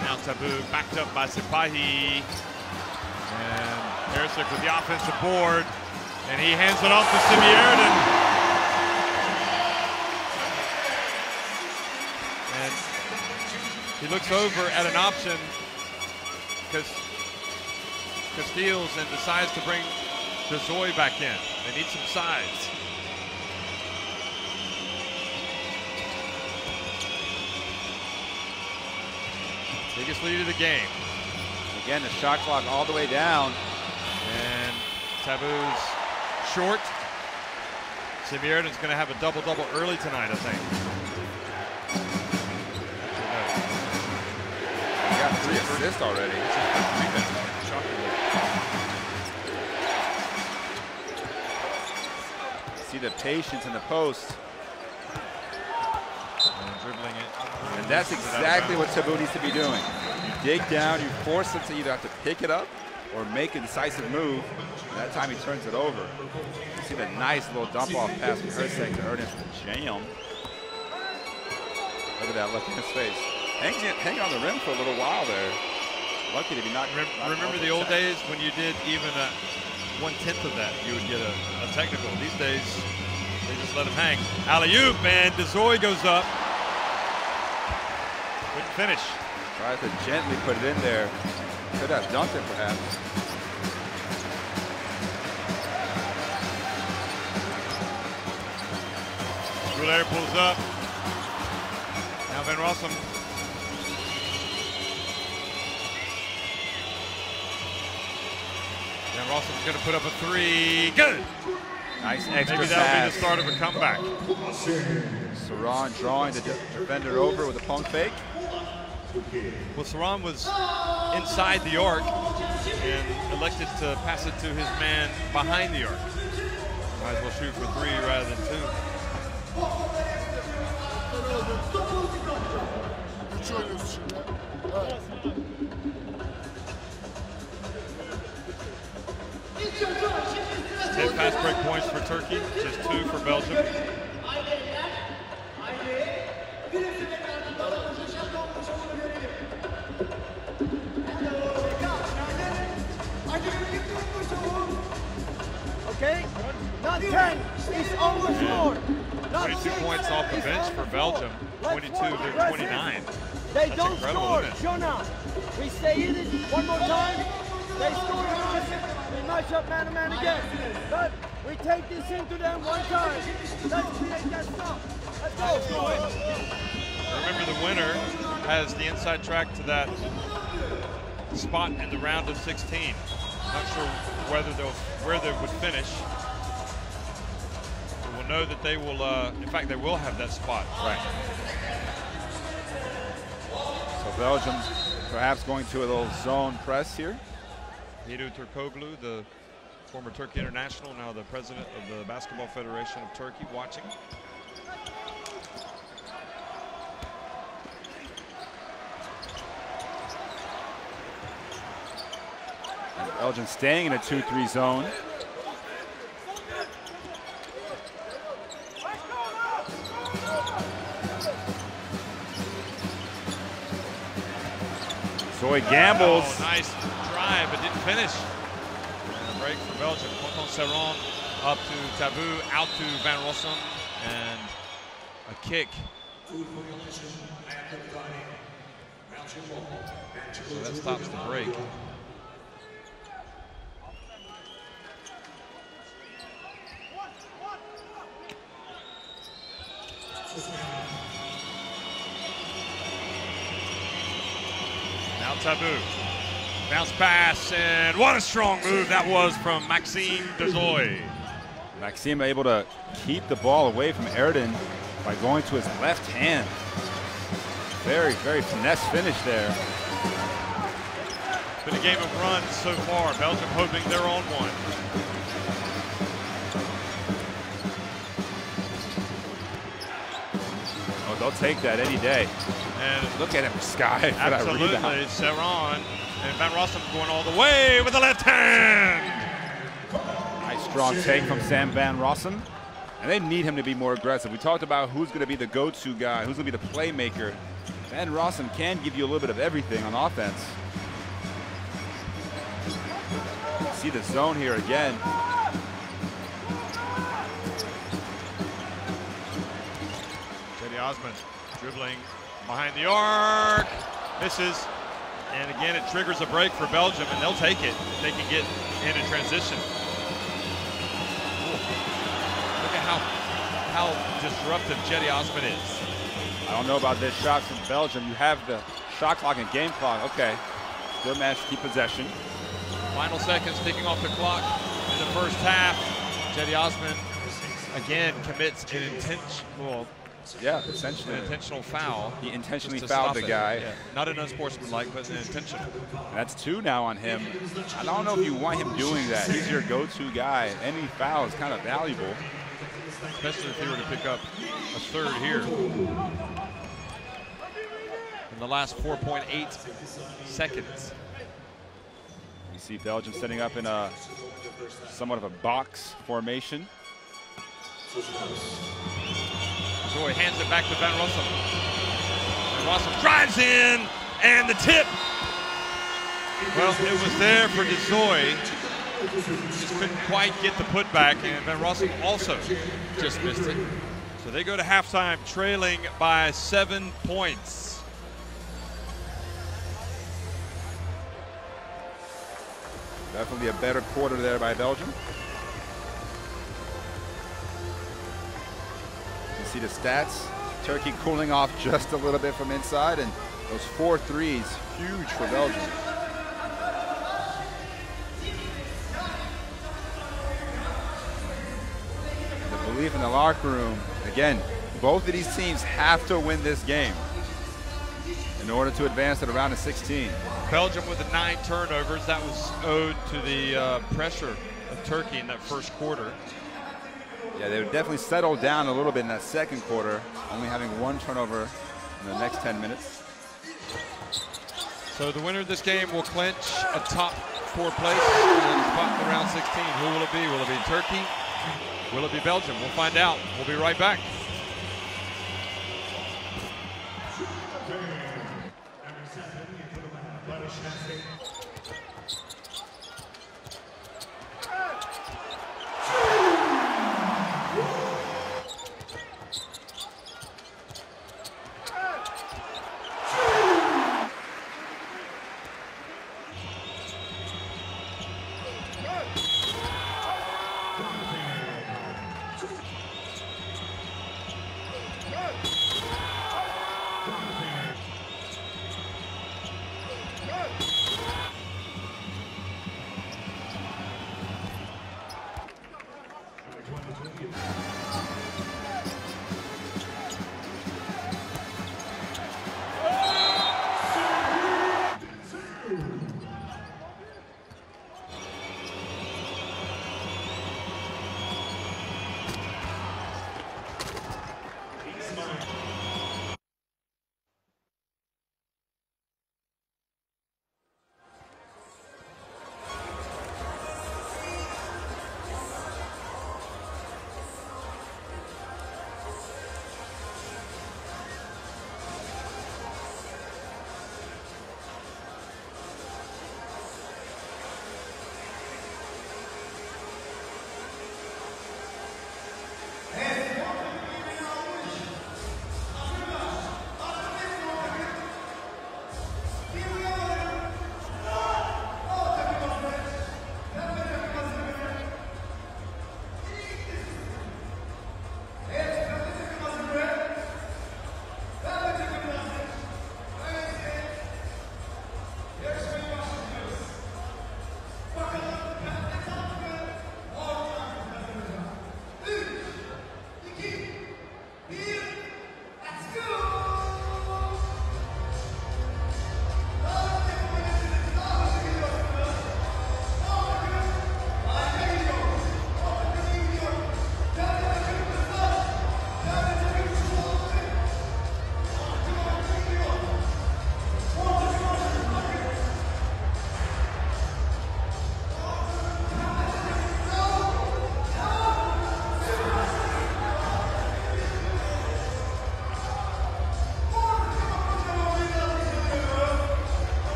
Now Taboo backed up by Sipahi. And Harisic with the offensive board. And he hands it off to Semi-Erden. And he looks over at an option because Castiles and decides to bring DeZoy back in. They need some size. Biggest lead of the game. Again, the shot clock all the way down. And Taboo's short. Semi-Erden's going to have a double-double early tonight, I think. He got 3 assists already. See the patience in the post. And dribbling it. And that's exactly what Taboo needs to be doing. You dig down, you force him to either have to pick it up or make a decisive move. And that time he turns it over. You see the nice little dump off pass from Harisic to Ernest jam. Look at that look in his face. Hanging on the rim for a little while there. Lucky to be not. Remember the old days when you did even a 1/10 of that, you would get a technical. These days, they just let him hang. Alley-oop, man. DeZoy goes up. Couldn't finish. Tries to gently put it in there. Could have dunked it, perhaps. Goulet pulls up. Now Van Rossum. Van Rossum's going to put up a 3. Good. Nice extra Maybe that'll be the start of a comeback. Saran drawing the defender over with a pump fake. Well, Saran was inside the arc and elected to pass it to his man behind the arc. Might as well shoot for 3 rather than 2. Ten fast break points for Turkey, just 2 for Belgium. Okay? Not 10. It's almost more. 22 points off the bench for Belgium. 22, they're 29. They That's don't incredible, score. isn't it? Show now. We stay in it one more time. They score on us. We match up man-to-man again. But we take this into them one time. Let's create that stuff. Let's go. Remember, the winner has the inside track to that spot in the round of 16. Not sure where they would finish. But we'll know that they will, in fact, they will have that spot. Right. So Belgium perhaps going to a little zone press here. Hidu Turkoglu, the former Turkey international, now the president of the Basketball Federation of Turkey, watching. Belgium staying in a 2-3 zone. Zoe gambles. Oh, nice drive, but didn't finish. And a break for Belgium. Quentin Serron up to Taboo, out to Van Rossum, and a kick So that stops the break. Now Taboo. Bounce pass, and what a strong move that was from Maxime Dezoy. Maxime able to keep the ball away from Erden by going to his left hand. Very, very finesse finish there. Been a game of runs so far. Belgium hoping their own one. Oh, they'll take that any day. And look at him sky. Absolutely, Serran and Van Rossum going all the way with the left hand. Nice strong take from Sam Van Rossum. And they need him to be more aggressive. We talked about who's going to be the go-to guy, who's going to be the playmaker. Van Rossum can give you a little bit of everything on offense. See the zone here again. Cedi Osman dribbling behind the arc, misses, and again it triggers a break for Belgium, and they'll take it if they can get into transition. Ooh. Look at how disruptive Cedi Osman is. I don't know about this shot from Belgium. You have the shot clock and game clock. Okay, still managed to keep possession. Final seconds ticking off the clock in the first half. Cedi Osman again commits an intentional foul. He intentionally fouled the guy. Yeah. Not an unsportsmanlike, but an intentional. And that's 2 now on him. I don't know if you want him doing that. He's your go-to guy. Any foul is kind of valuable. Especially if he were to pick up a third here. In the last 4.8 seconds. You see Belgium setting up in a somewhat of a box formation. Joy hands it back to Van Rossum. Van Rossum drives in, and the tip. Well, it was there for Dezoy. Just couldn't quite get the putback, and Van Rossum also just missed it. So they go to halftime trailing by 7 points. Definitely a better quarter there by Belgium. You see the stats. Turkey cooling off just a little bit from inside, and those 4 threes, huge for Belgium. The belief in the locker room. Again, both of these teams have to win this game in order to advance to the round of 16. Belgium with the 9 turnovers. That was owed to the pressure of Turkey in that first quarter. Yeah, they would definitely settle down a little bit in that second quarter, only having 1 turnover in the next 10 minutes. So the winner of this game will clinch a top 4 place in the spot in the round 16. Who will it be? Will it be Turkey? Will it be Belgium? We'll find out. We'll be right back.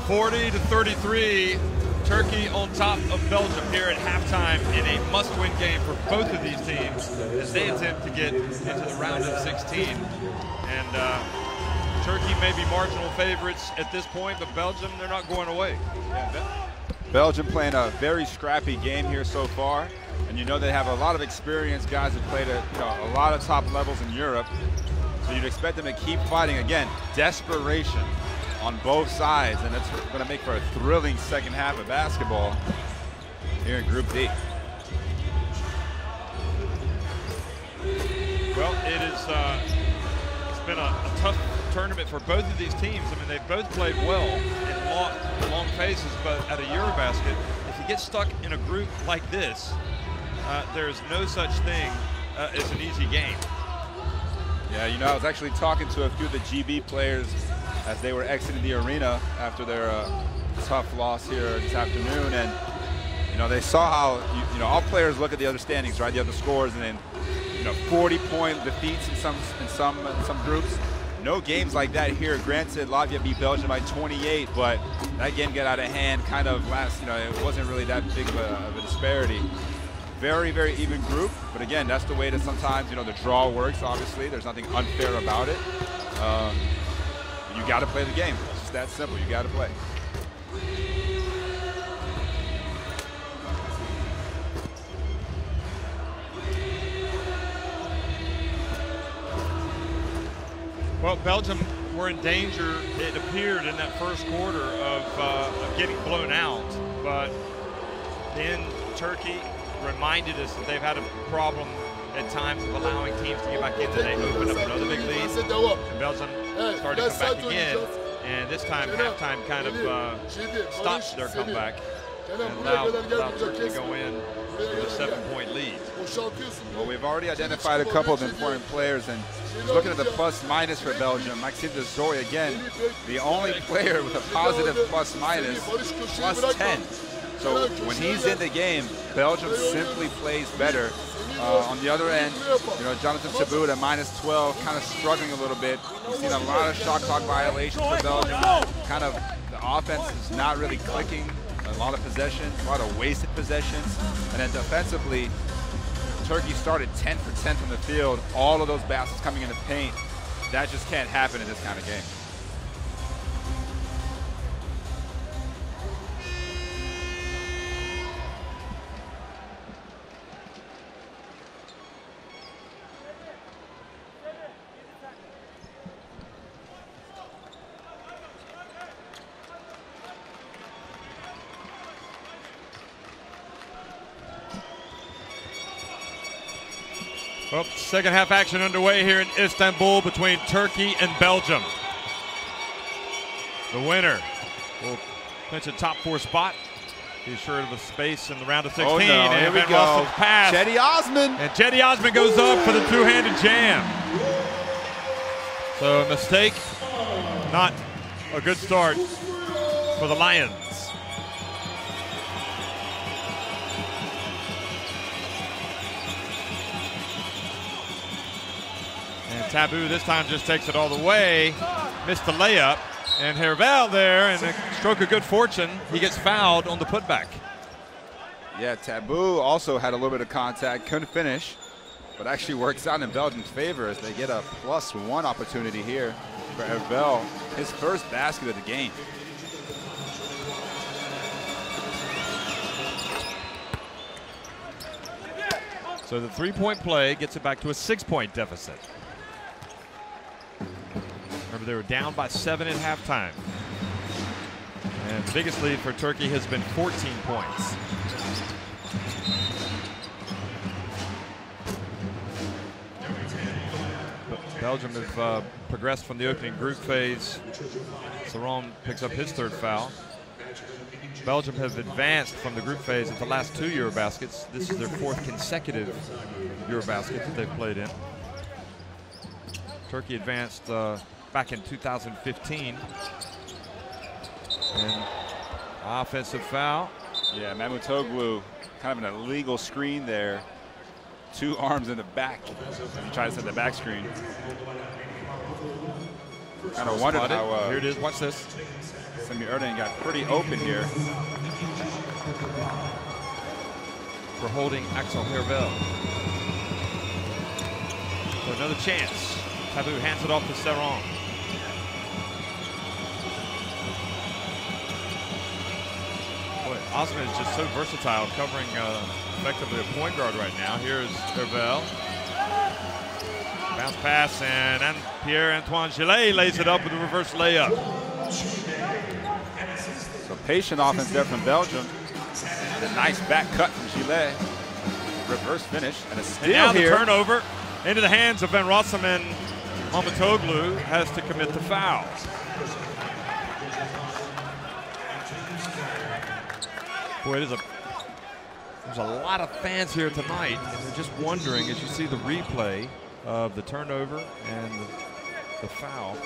40-33, Turkey on top of Belgium here at halftime in a must-win game for both of these teams as they attempt to get into the round of 16. And Turkey may be marginal favorites at this point, but Belgium, they're not going away. Yeah, Belgium playing a very scrappy game here so far, and you know they have a lot of experienced guys who played at a lot of top levels in Europe. So you'd expect them to keep fighting. Again, desperation on both sides, and it's going to make for a thrilling second half of basketball here in Group D. Well, it's been a tough tournament for both of these teams. I mean, they've both played well in long phases, but at a EuroBasket, if you get stuck in a group like this, there's no such thing as an easy game. Yeah, I was actually talking to a few of the GB players as they were exiting the arena after their tough loss here this afternoon, and they saw how all players look at the other standings, right, the other scores, and then 40-point defeats in some groups. No games like that here. Granted, Latvia beat Belgium by 28, but that game got out of hand kind of last. It wasn't really that big of a disparity. Very, very even group, but again, that's the way that sometimes the draw works. Obviously, there's nothing unfair about it. You got to play the game. It's just that simple. You got to play. Well, Belgium were in danger, it appeared, in that first quarter of getting blown out, but then Turkey reminded us that they've had a problem at times of allowing teams to get back in. They opened up another big lead, and Belgium started to come back again, and this time halftime kind of stopped their comeback and allowed Turkey to go in with a 7-point lead. Well, we've already identified a couple of important players, and just looking at the plus-minus for Belgium, Maxime Dezoy, again, the only player with a positive plus-minus, plus 10. So when he's in the game, Belgium simply plays better. On the other end, Jonathan Thabou at minus 12, kind of struggling a little bit. We've seen a lot of shot clock violations for Belgium. Kind of the offense is not really clicking. A lot of possessions, a lot of wasted possessions. And then defensively, Turkey started 10 for 10 from the field. All of those baskets coming in the paint. That just can't happen in this kind of game. Well, second half action underway here in Istanbul between Turkey and Belgium. The winner will clinch a top 4 spot. Be assured of a space in the round of 16. Oh no, and here we Van go. Rossum's pass. Cedi Osman. And Cedi Osman goes up for the two-handed jam. So a mistake, not a good start for the Lions. Thabou this time just takes it all the way, missed the layup, and Hervel there, and a stroke of good fortune, he gets fouled on the putback. Yeah, Thabou also had a little bit of contact, couldn't finish, but actually works out in Belgium's favor as they get a +1 opportunity here for Hervel, his first basket of the game. So the 3-point play gets it back to a 6-point deficit. Remember, they were down by 7 at halftime. And the biggest lead for Turkey has been 14 points. But Belgium have progressed from the opening group phase. Saron picks up his 3rd foul. Belgium have advanced from the group phase at the last 2 EuroBaskets. This is their 4th consecutive EuroBasket that they've played in. Turkey advanced back in 2015. And offensive foul. Yeah, Mamutoglu, kind of an illegal screen there. 2 arms in the back. He tried to set the back screen. Kind of wondered how. Here it is. Watch this. Semi-Erden got pretty open here. For holding Axel Hervel. So another chance. Tabou hands it off to Serron. Boy, Osman is just so versatile, covering effectively a point guard right now. Here's Hervel. Bounce pass, and Pierre-Antoine Gillet lays it up with a reverse layup. So patient offense there from Belgium. The nice back cut from Gillet. Reverse finish and a steal and now here. The turnover into the hands of Van Rossum, and Mamoutoglou has to commit the foul. Boy, there's a lot of fans here tonight, and they're just wondering, as you see the replay of the turnover and the foul,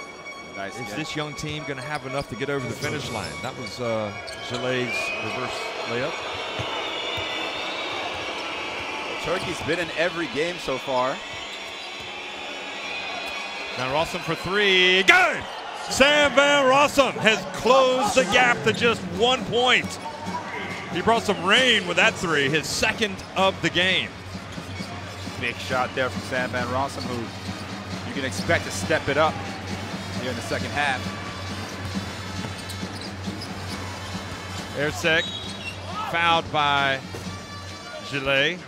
Nice is game. this young team going to have enough to get over the finish line? That was Gillet's reverse layup. Turkey's been in every game so far. Van Rossum for three. Good! Sam Van Rossum has closed the gap to just 1 point. He brought some rain with that three, his second of the game. Big shot there from Sam Van Rossum, who you can expect to step it up here in the second half. Ersek fouled by Gillet.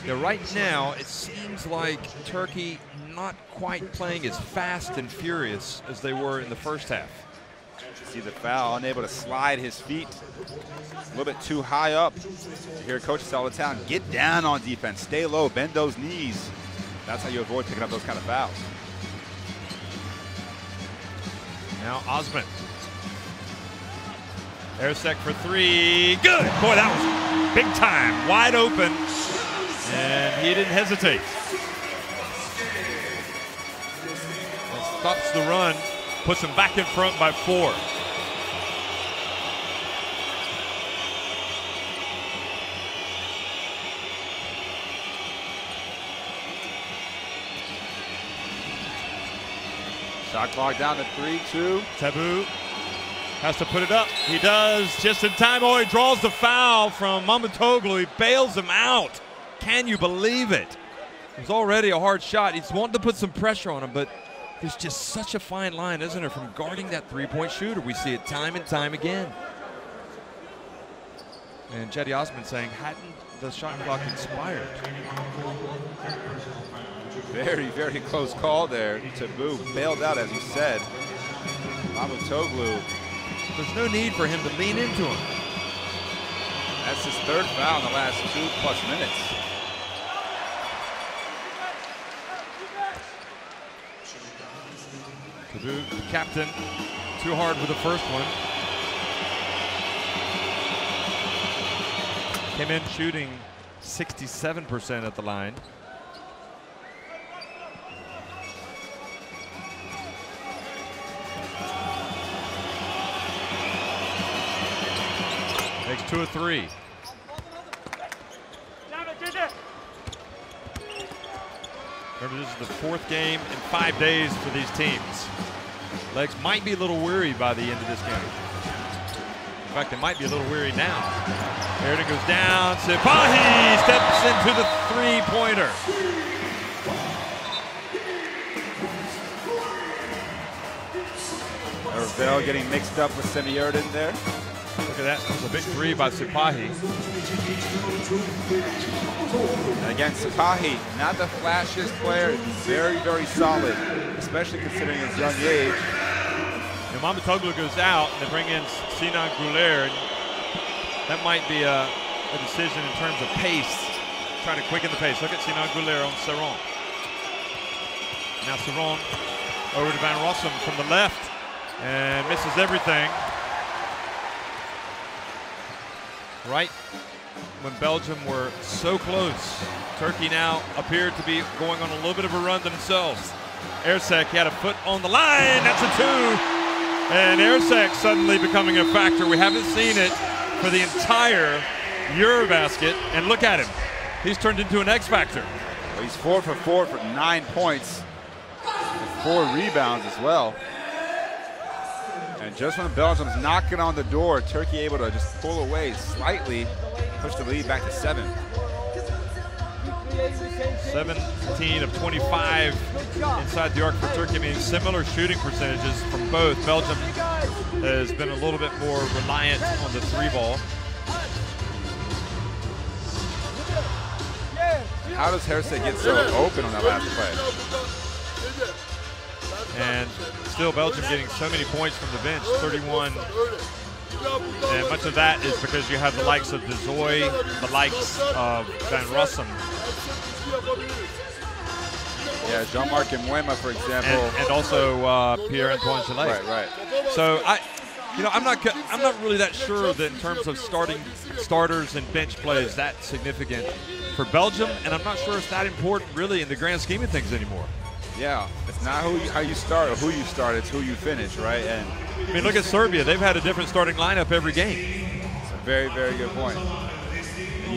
Yeah, right now, it seems like Turkey not quite playing as fast and furious as they were in the first half. See the foul, unable to slide his feet. A little bit too high up. You hear Coach tell the town, get down on defense, stay low, bend those knees. That's how you avoid picking up those kind of fouls. Now Osman. Ersek for three. Good! Boy, that was big time, wide open. And he didn't hesitate. Stops the run, puts him back in front by 4. Shot clock down to 3-2. Tabou has to put it up. He does just in time. Oh, he draws the foul from Mamoutoglou. He bails him out. Can you believe it? It was already a hard shot. He's wanting to put some pressure on him, but there's just such a fine line, isn't there, from guarding that three-point shooter. We see it time and time again. And Cedi Osman saying, hadn't the shot clock expired? Very, very close call there. Tabou bailed out, as you said. Mamoutoglou. There's no need for him to lean into him. That's his third foul in the last 2+ minutes. Tabou, the captain, too hard with the first one. Came in shooting 67% at the line. Makes 2 of 3. Remember, this is the 4th game in 5 days for these teams. Legs might be a little weary by the end of this game. In fact, they might be a little weary now. Erden goes down. Sipahi steps into the three-pointer. Hervel getting mixed up with Semi-Erden there. Look at that. That was a big three by Sipahi. And again, Sipahi, not the flashiest player, very, very solid, especially considering his young age. And Mamoutoglou goes out, and they bring in Sinan Gouler. That might be a decision in terms of pace, trying to quicken the pace. Look at Sinan Gouler on Serron. Now Serron over to Van Rossum from the left, and misses everything. Right when Belgium were so close, Turkey now appeared to be going on a little bit of a run themselves. Ersek had a foot on the line. That's a 2. And Ersek suddenly becoming a factor. We haven't seen it for the entire EuroBasket. And look at him. He's turned into an X factor. Well, he's 4 for 4 for 9 points, and 4 rebounds as well. And just when Belgium's knocking on the door, Turkey able to just pull away slightly, push the lead back to 7. 17 of 25 inside the arc for Turkey, meaning similar shooting percentages from both. Belgium has been a little bit more reliant on the 3-ball. How does Hersey get so open on that last play? And still Belgium getting so many points from the bench, 31. And much of that is because you have the likes of De Zoy, the likes of Van Rossum. Yeah, Jean-Marc Mwema, for example. And also Pierre-Antoine Gillet. Right. So I'm not really that sure that in terms of starters and bench play is that significant for Belgium, and I'm not sure it's that important really in the grand scheme of things anymore. Yeah, it's not how you start or who you start, it's who you finish, right? And I mean, look at Serbia. They've had a different starting lineup every game. It's a very, very good point.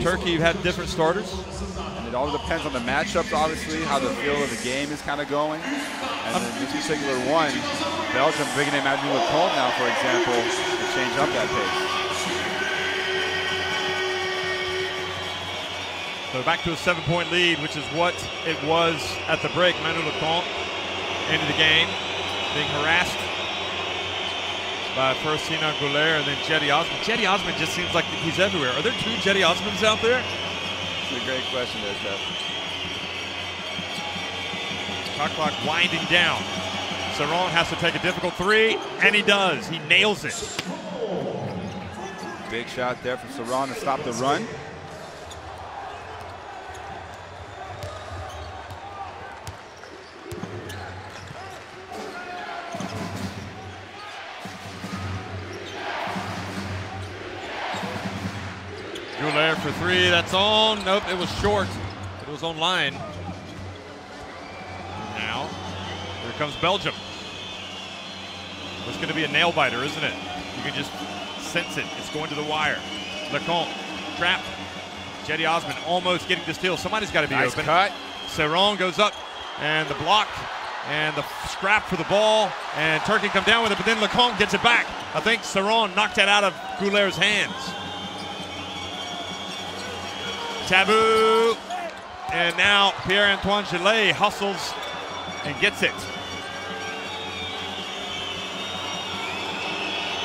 Turkey, you've had different starters. And it all depends on the matchups, obviously, how the feel of the game is kind of going. And in this particular one, Belgium bringing in Manu Lecomte now, for example, to change up that pace. So back to a 7-point lead, which is what it was at the break. Manu Lecomte into the game, being harassed by first Sinan Gouler and then Jetty Osman. Jetty Osman just seems like he's everywhere. Are there 2 Jetty Osmans out there? It's a great question there, Steph. Shot clock winding down. Saron has to take a difficult 3, and he does. He nails it. Big shot there from Saron to stop the run. Gouler for 3, that's on. Nope, it was short. It was on line. Now, here comes Belgium. It's going to be a nail biter, isn't it? You can just sense it. It's going to the wire. Lecomte, trapped. Jetty Osman almost getting the steal. Somebody's got to be open. Cut. Saron goes up, and the block, and the scrap for the ball, and Turkey come down with it, but then Lecomte gets it back. I think Saron knocked it out of Gouler's hands. Taboo, and now Pierre-Antoine Gillet hustles and gets it.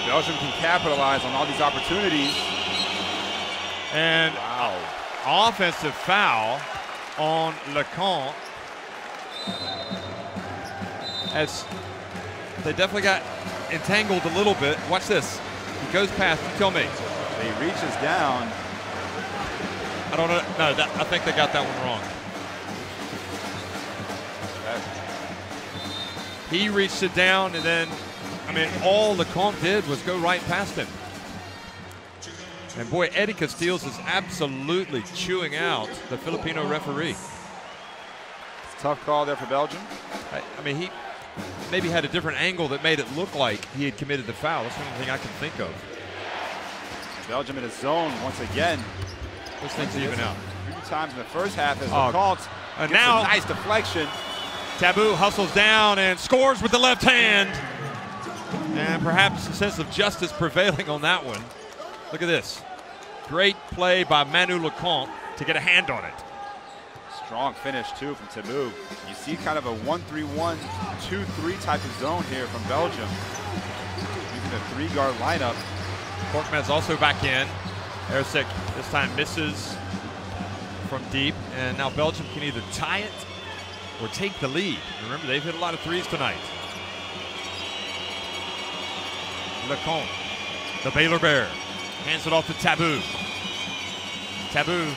Belgium can capitalize on all these opportunities. And offensive foul on Lecomte. As they definitely got entangled a little bit. Watch this. He goes past, you tell me. He reaches down. I don't know. No, I think they got that one wrong. He reached it down, and then, I mean, all Lecomte did was go right past him. And boy, Eddie Castiles is absolutely chewing out the Filipino referee. Tough call there for Belgium. I mean, he maybe had a different angle that made it look like he had committed the foul. That's the only thing I can think of. Belgium in his zone once again. Those things even out. 3 times in the first half as Lecomte gets now a nice deflection. Taboo hustles down and scores with the left hand. And perhaps a sense of justice prevailing on that one. Look at this. Great play by Manu Lecomte to get a hand on it. Strong finish, too, from Taboo. You see kind of a 1-3-1, 2-3 type of zone here from Belgium. Using a 3-guard lineup. Korkmaz also back in. Ersic this time misses from deep. And now Belgium can either tie it or take the lead. Remember, they've hit a lot of threes tonight. Lecomte, the Baylor Bear, hands it off to Taboo. Taboo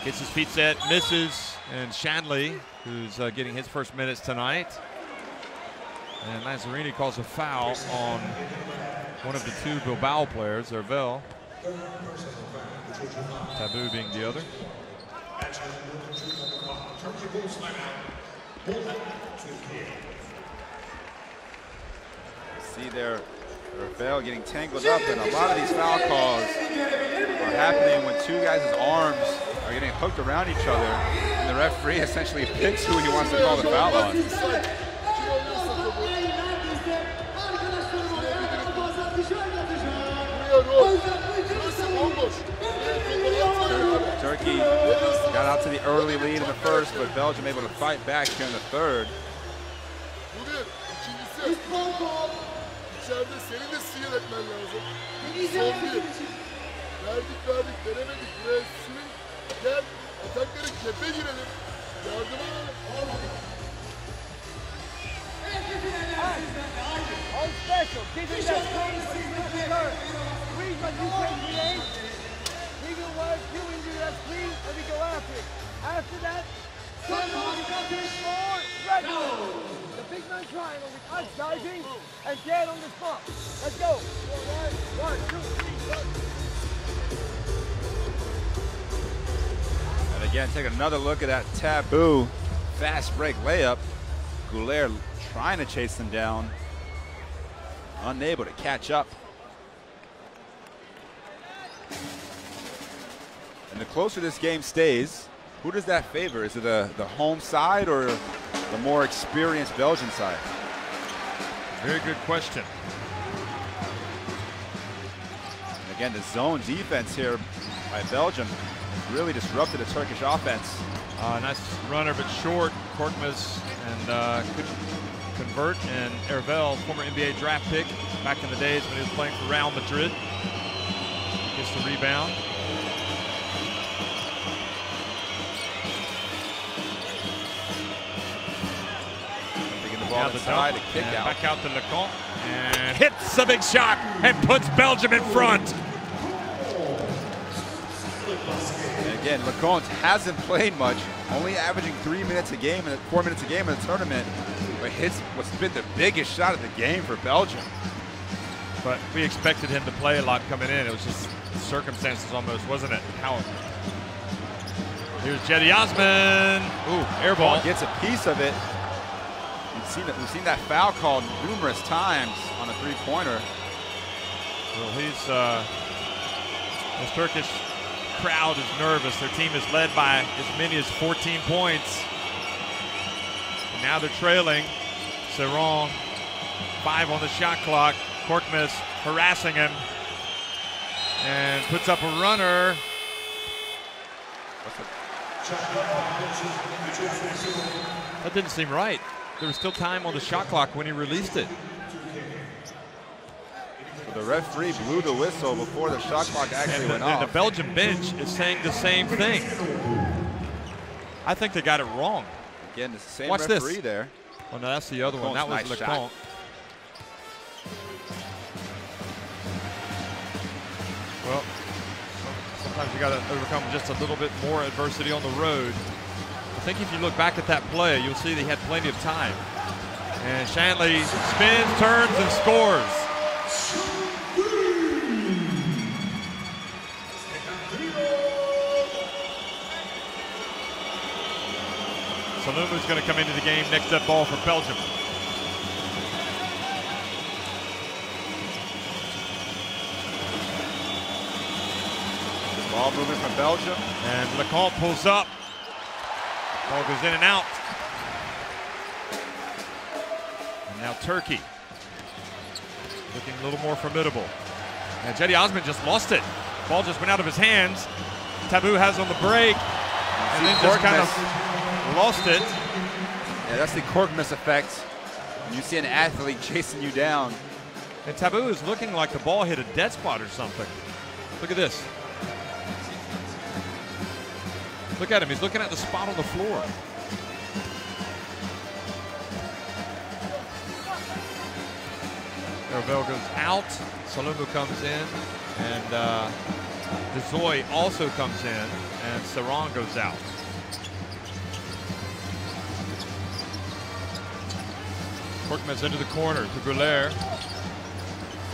gets his feet set, misses, and Shanley, who's getting his first minutes tonight. And Lazzarini calls a foul on one of the 2 Bilbao players, Hervel. Taboo being the other. See there, Hervel getting tangled up, and a lot of these foul calls are happening when 2 guys' arms are getting hooked around each other, and the referee essentially picks who he wants to call the foul on. out to the early lead in the first, but Belgium able to fight back here in the third. Bu bir. İkincisi. İçeride senin de sinir etmen lazım. Son bir. Verdik veremedik. Buraya swing. Gel. Atakları kepe girelim. Yardıma alalım. All special. Defense that's clean. Read what you can create. Legal work. You will do that's clean. And we go after it. After that, more. Right. The big man triangle with us diving and dead on the spot. Let's go. 1, 2, 3, go. And again, take another look at that Taboo fast break layup. Goulet trying to chase them down, unable to catch up. And the closer this game stays, who does that favor? Is it the home side or the more experienced Belgian side? Very good question. And again, the zone defense here by Belgium has really disrupted the Turkish offense. Nice runner, but short. Korkmaz and couldn't convert. And Hervel, former NBA draft pick, back in the days when he was playing for Real Madrid, gets the rebound. Taking the ball inside, a kick out. Back out to Lecomte and hits a big shot and puts Belgium in front. And again, Lecomte hasn't played much, only averaging 3 minutes a game and 4 minutes a game in the tournament, but hits what's been the biggest shot of the game for Belgium. But we expected him to play a lot coming in. It was just circumstances almost, wasn't it? How? Here's Cedi Osman. Ooh, air ball. Gets a piece of it. We've seen that foul called numerous times on a three-pointer. Well, this Turkish crowd is nervous. Their team is led by as many as 14 points. And now they're trailing. Serron, 5 on the shot clock. Korkmaz harassing him and puts up a runner. That didn't seem right. There was still time on the shot clock when he released it. The referee blew the whistle before the shot clock actually went off. And the Belgian bench is saying the same thing. I think they got it wrong. Again, it's the same Watch referee this. there. Oh, no, that's the other one. That was Nice Lecomte. shot. Well, sometimes you got to overcome just a little bit more adversity on the road. I think if you look back at that play, you'll see that he had plenty of time. And Shanley spins, turns, and scores. Salumu's going to come into the game. Next up ball for Belgium. Ball movement from Belgium. And Lecomte pulls up. Ball goes in and out. And now Turkey looking a little more formidable. And Cedi Osman just lost it. Ball just went out of his hands. Taboo has on the break. And then just kind of lost it. Yeah, that's the Korkmaz effect. You see an athlete chasing you down. And Taboo is looking like the ball hit a dead spot or something. Look at this. Look at him. He's looking at the spot on the floor. Hervel goes out. Salumu comes in. And Dezoy also comes in. And Serron goes out. Korkmaz into the corner to Goulet.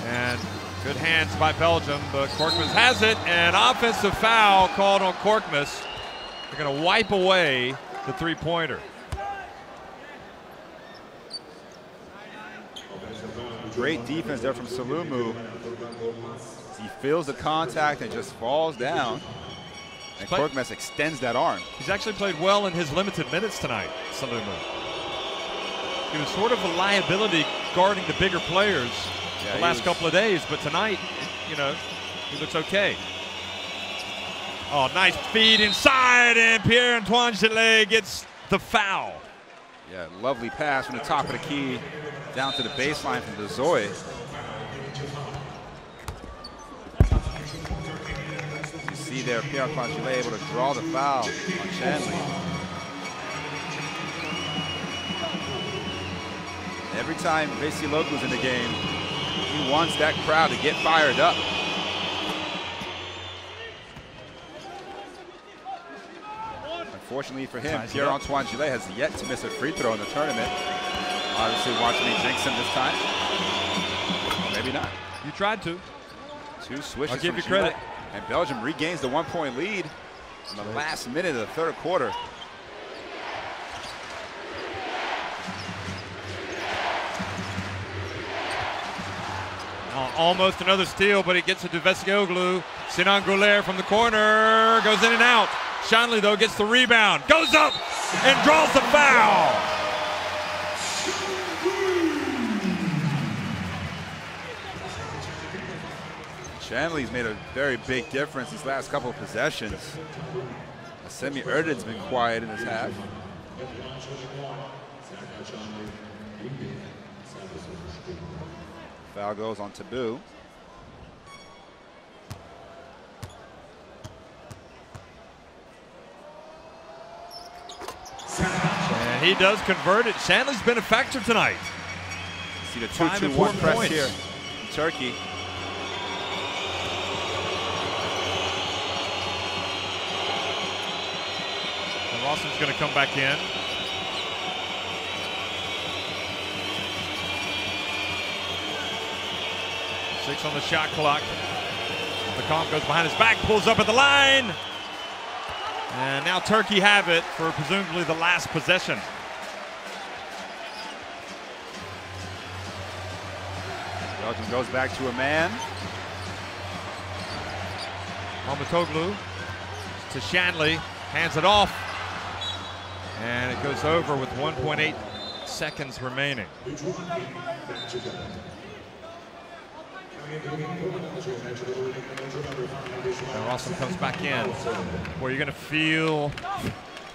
And good hands by Belgium, but Korkmaz has it. And offensive foul called on Korkmaz. They're going to wipe away the three-pointer. Great defense there from Salumu. He feels the contact and just falls down. And Korkmaz extends that arm. He's actually played well in his limited minutes tonight, Salumu. He was sort of a liability guarding the bigger players the last couple of days, but tonight, you know, he looks okay. Oh, nice feed inside, and Pierre-Antoine Gillet gets the foul. Yeah, lovely pass from the top of the key down to the baseline from Dezoy. You see there, Pierre-Antoine Gillet able to draw the foul on Shanley. Every time Vasey Loku's in the game, he wants that crowd to get fired up. Unfortunately for him, Pierre-Antoine Gillet has yet to miss a free throw in the tournament. Obviously watching me jinx him this time. Maybe not. You tried to. Two swishes. I'll give you credit. And Belgium regains the 1-point lead in the last minute of the third quarter. Almost another steal, but he gets it to Vescoglou. Sinan Gouler from the corner goes in and out. Shanley, though, gets the rebound, goes up, and draws the foul. Shanley's made a very big difference these last couple of possessions. Semi Erdin's been quiet in this half. Foul goes on Taboo. And he does convert it. Shanley's been a factor tonight. See the 2-2-1 press points here in Turkey. And Rawson's going to come back in. Six on the shot clock. LeCompte goes behind his back, pulls up at the line. And now Turkey have it for presumably the last possession. Belgium goes back to a man. Mamutoglu to Shanley, hands it off. And it goes over with 1.8 seconds remaining. Now Rawson comes back in, where you're going to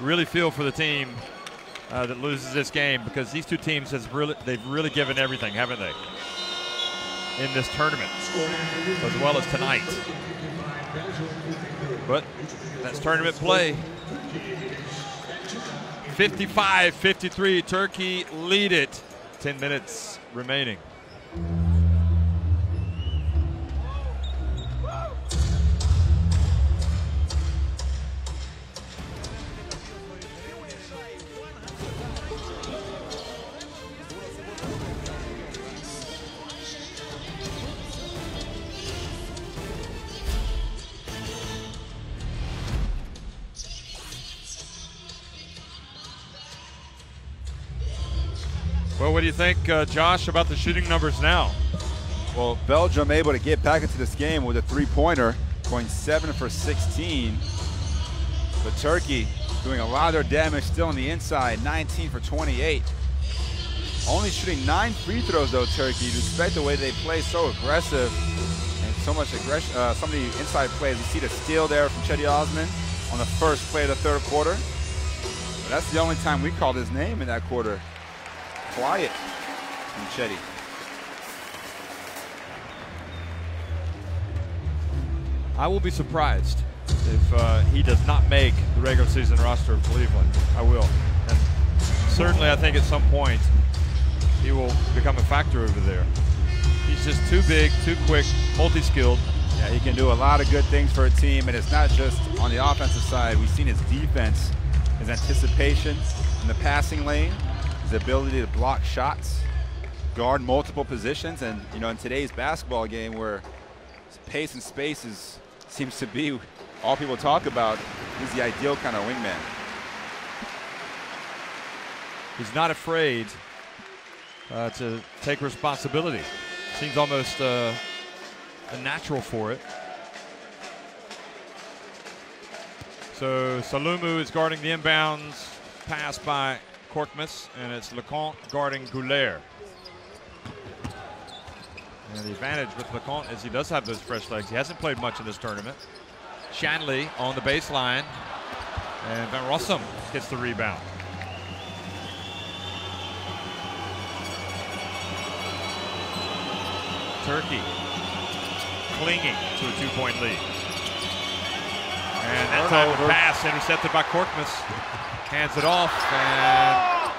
really feel for the team that loses this game, because these two teams they've really given everything, haven't they, in this tournament, as well as tonight. But that's tournament play. 55-53, Turkey lead it. 10 minutes remaining. Well, what do you think, Josh, about the shooting numbers now? Well, Belgium able to get back into this game with a three-pointer, going 7 for 16. But Turkey doing a lot of their damage still on the inside, 19 for 28. Only shooting 9 free throws, though, Turkey, despite the way they play so aggressive and so much aggression. Some of the inside plays, you see the steal there from Cedi Osman on the first play of the third quarter. But that's the only time we called his name in that quarter. Quiet from Cedi. I will be surprised if he does not make the regular season roster of Cleveland. I will. And certainly I think at some point he will become a factor over there. He's just too big, too quick, multi-skilled. Yeah, he can do a lot of good things for a team, and it's not just on the offensive side. We've seen his defense, his anticipation in the passing lane, his ability to block shots, guard multiple positions, and you know, in today's basketball game where pace and space seems to be all people talk about, he's the ideal kind of wingman. He's not afraid to take responsibility. Seems almost a natural for it. So Salumu is guarding the inbounds pass by Korkmaz, and it's LeCompte guarding Gouler. And the advantage with LeCompte is he does have those fresh legs. He hasn't played much in this tournament. Shanley on the baseline, and Van Rossum gets the rebound. Turkey clinging to a 2-point lead. And that time the pass intercepted by Korkmaz. Hands it off, and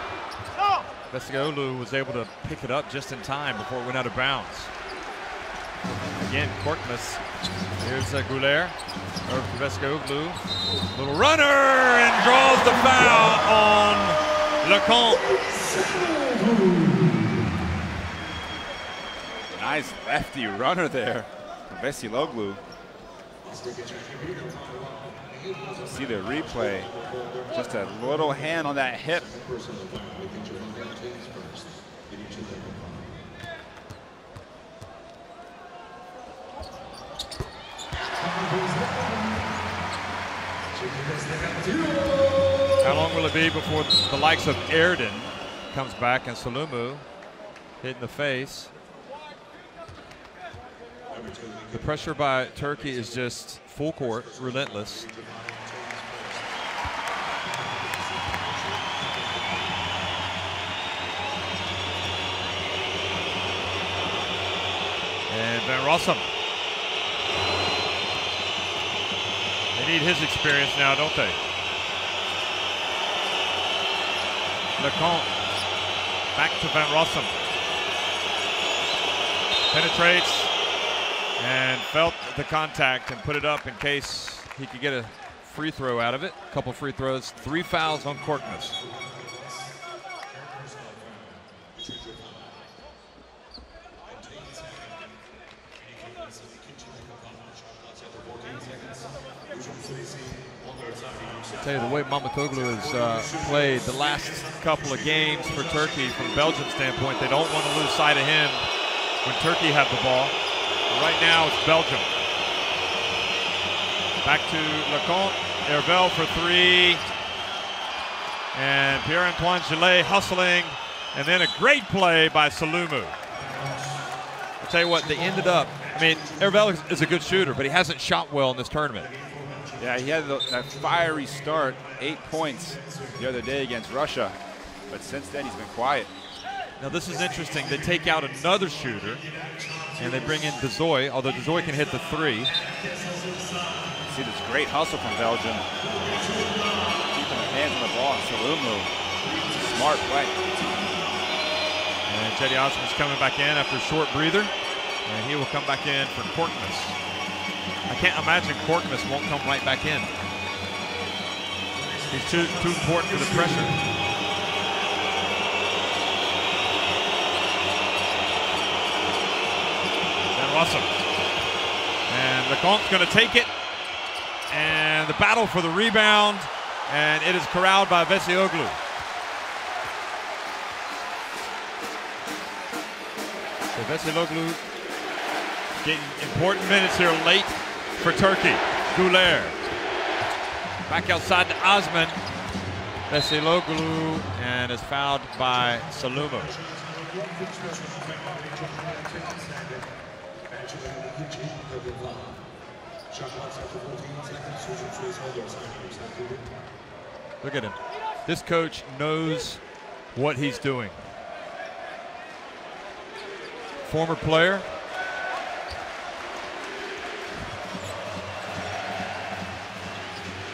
Vescoglou was able to pick it up just in time before it went out of bounds. Again, Korkmaz. Here's Goulet. Over to Vescoglou. Little runner, and draws the foul on Lecomte. Nice lefty runner there from Vescoglou. See the replay. Just a little hand on that hip. How long will it be before the likes of Erden comes back and Saloumou hit in the face? The pressure by Turkey is just full court, relentless. And Van Rossum. They need his experience now, don't they? Lecomte back to Van Rossum. Penetrates and felt the contact and put it up in case he could get a free throw out of it. A couple free throws, 3 fouls on Korkmaz. I tell you, the way Mamatoğlu has played the last couple of games for Turkey from Belgium's standpoint, they don't want to lose sight of him when Turkey have the ball. Right now it's Belgium. Back to Lecomte. Hervel for 3. And Pierre-Antoine Gillet hustling. And then a great play by Saloumou. I'll tell you what, they ended up, I mean, Hervel is a good shooter, but he hasn't shot well in this tournament. Yeah, he had that fiery start, 8 points the other day against Russia. But since then, he's been quiet. Now this is interesting. They take out another shooter, and they bring in Dezoy, although Dezoy can hit the 3. See this great hustle from Belgium. Keeping their hands on the ball, and Saloumou. Smart play. And Cedi Osman's coming back in after a short breather, and he will come back in for Korkmaz. I can't imagine Korkmaz won't come right back in. He's too important for the pressure. Awesome. And Lecomte's going to take it. And the battle for the rebound. And it is corralled by Vescoglou. So Vescoglou getting important minutes here late for Turkey. Goulet. Back outside to Osman. Vescoglou and is fouled by Saloumou. Look at him. This coach knows what he's doing. Former player.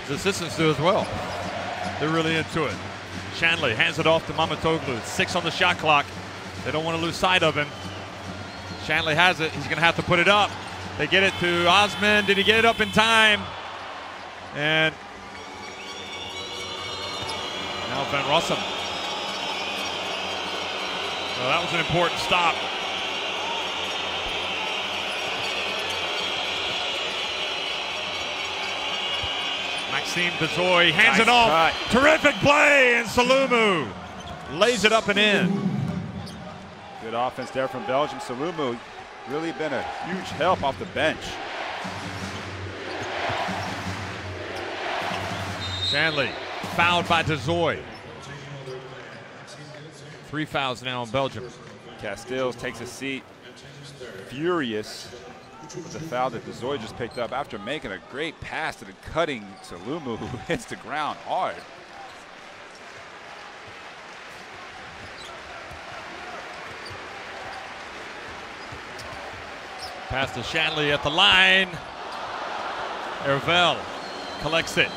His assistants do as well. They're really into it. Shanley hands it off to Mamatoğlu. 6 on the shot clock. They don't want to lose sight of him. Shanley has it. He's going to have to put it up. They get it to Osman. Did he get it up in time? And now Van Rossum. So that was an important stop. Maxime Dezoy hands it off. Terrific play, and Saloumou lays it up and in. Good offense there from Belgium. Saloumou really been a huge help off the bench. Shanley fouled by Dezoy. 3 fouls now on Belgium. Castells takes a seat, furious. with the foul that Zoe just picked up after making a great pass to the cutting Salumu, who hits the ground hard. Pass to Shanley at the line. Hervel collects it.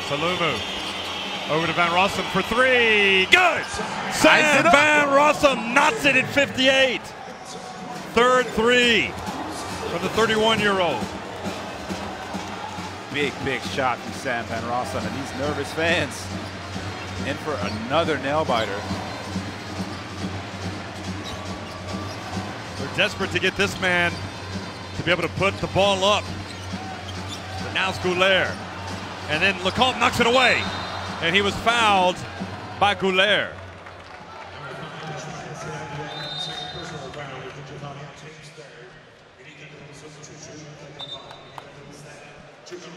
Salumu over to Van Rossum for three. Good! Sam Van Rossum knocks it at 58. Third three from the 31-year-old. Big shot from Sam Van Rossum, and these nervous fans in for another nail-biter. They're desperate to get this man to be able to put the ball up. But now it's Goulet. And then Lecomte knocks it away. And he was fouled by Goulet.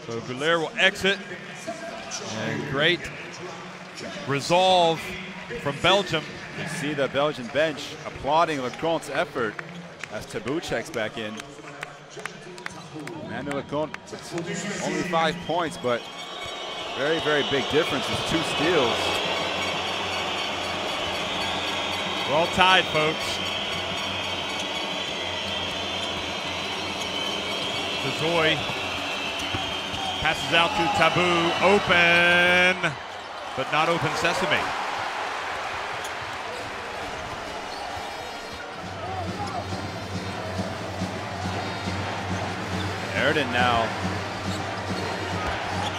So Goulet will exit. And great resolve from Belgium. You see the Belgian bench applauding Lecomte's effort as Tabou checks back in. Emmanuel Lecomte, only 5 points, but very big difference is 2 steals. We're all tied, folks. Zoe passes out to Tabou, open, but not open sesame. Erden now.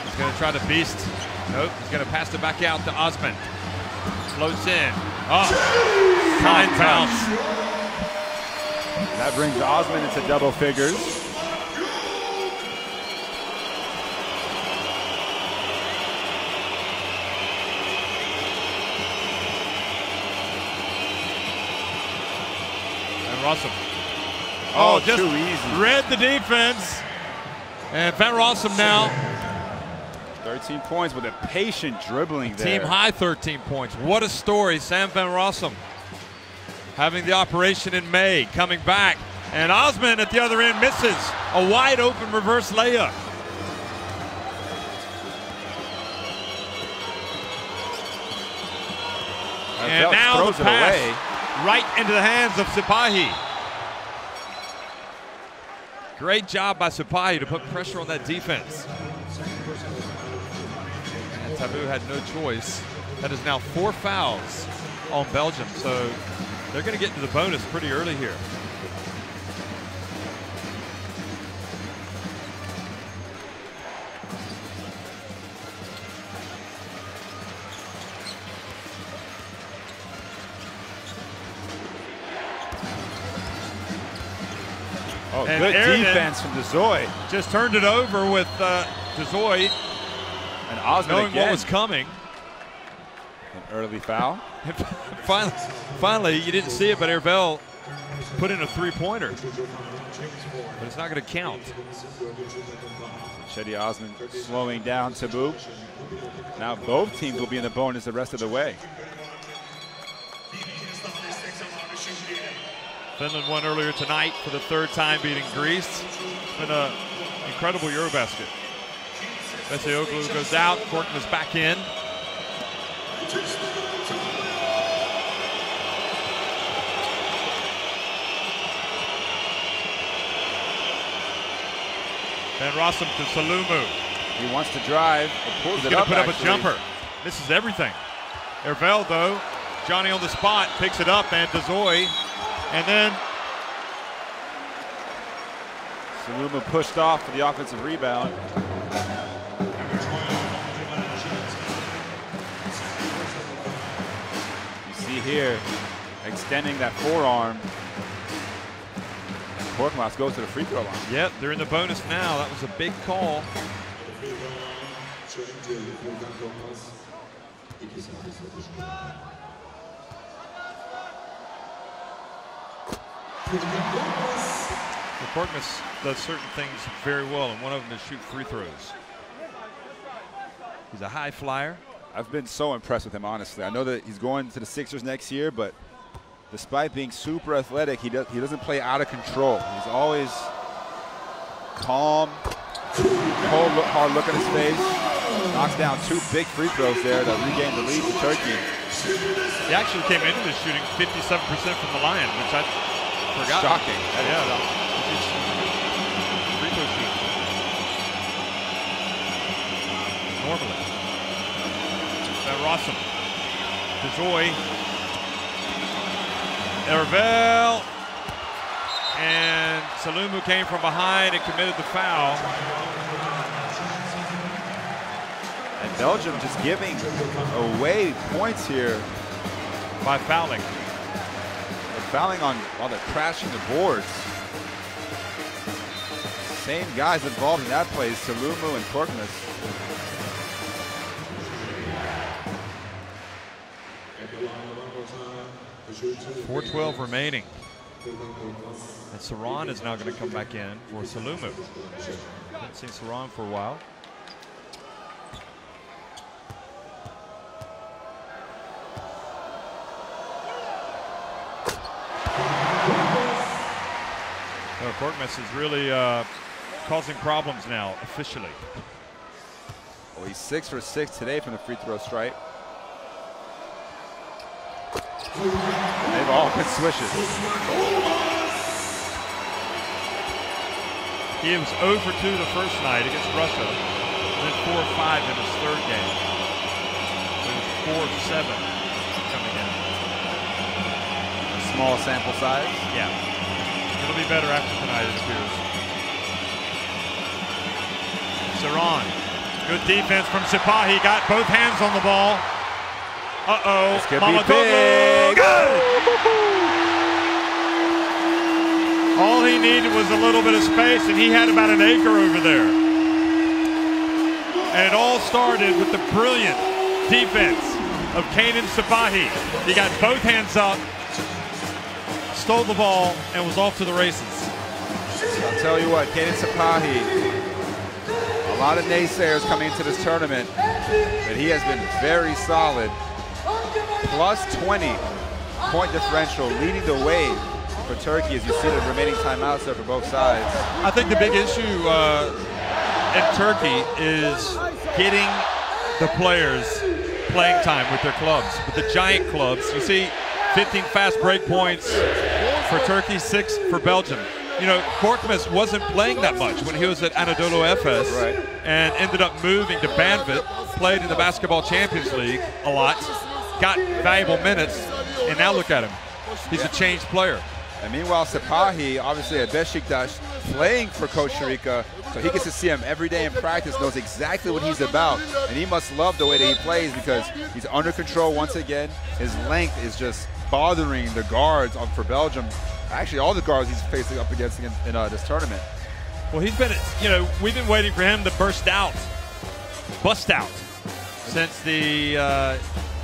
He's going to try to beast. Nope, he's going to pass it back out to Osman. Floats in. Oh, time bounce. That brings Osman into double figures. And Rossum. Oh, just too easy. Read the defense. And Van Rossum now. 13 points with a patient dribbling there. Team high 13 points. What a story. Sam Van Rossum having the operation in May, coming back. And Osman at the other end misses a wide open reverse layup. And now the pass right into the hands of Sipahi. Great job by Sipahi to put pressure on that defense. And Tabou had no choice. That is now 4 fouls on Belgium, so they're going to get into the bonus pretty early here. Oh, and good Erden defense from Dezoy. Just turned it over with Dezoy. And Osman knowing again. what was coming. An early foul. Finally, you didn't see it, but Hervel put in a 3-pointer. But it's not going to count. Cedi Osman slowing down Tabou. Now both teams will be in the bonus the rest of the way. Finland won earlier tonight for the 3rd time, beating Greece. It's been an incredible EuroBasket. Besseoglu goes out, Korkmaz is back in. Van Rossum to Salumu. He wants to drive, pulls He's it going up to put up actually. a jumper. Misses everything. Hervel, though, Johnny on the spot, picks it up, and Dezoy. And then Salumu pushed off for the offensive rebound. You see here, extending that forearm. And Korkmaz goes to the free throw line. Yep, they're in the bonus now. That was a big call. Korkmaz does certain things very well, and one of them is shoot free throws. He's a high flyer. I've been so impressed with him, honestly. I know that he's going to the Sixers next year, but despite being super athletic, he doesn't play out of control. He's always calm, hard look at his face. Knocks down 2 big free throws there to regain the lead for Turkey. He actually came into this shooting 57% from the line, which I forgot. Shocking. Yeah, free throw shoot. Normally. Rossum. DeJoy. Ervel. And Salumu came from behind and committed the foul. And Belgium just giving away points here by fouling. They're fouling on while they're crashing the boards. Same guys involved in that play, Salumu and Korkmaz. 4:12 remaining. And Saran is now going to come back in for Salumu. Haven't seen Saran for a while. So Korkmaz is really causing problems now, officially. Well, he's 6 for 6 today from the free throw stripe. They've all been swishes. He was 0 for 2 the first night against Russia, and then 4 of 5 in his third game. So he was 4 of 7 coming in. A small sample size? Yeah. It'll be better after tonight, it appears. Saran. Good defense from Sipahi. Got both hands on the ball. Uh-oh. This could be big. Good! All he needed was a little bit of space, and he had about an acre over there. And it all started with the brilliant defense of Kanan Sipahi. He got both hands up, stole the ball, and was off to the races. I'll tell you what, Kanan Sipahi, a lot of naysayers coming into this tournament, but he has been very solid. Plus 20 point differential, leading the way for Turkey as you see the remaining timeouts there for both sides. I think the big issue in Turkey is getting the players playing time with their clubs, with the giant clubs. You see 15 fast break points for Turkey, 6 for Belgium. You know, Korkmaz wasn't playing that much when he was at Anadolu Efes, right, and ended up moving to Banvit, played in the Basketball Champions League a lot, got valuable minutes, and now look at him. He's a changed player. And meanwhile, Sipahi, obviously at Beşiktaş, playing for Coach Sharika, so he gets to see him every day in practice, knows exactly what he's about, and he must love the way that he plays because he's under control once again. His length is just bothering the guards for Belgium. Actually, all the guards he's facing up against in this tournament. Well, he's been, you know, we've been waiting for him to bust out, since the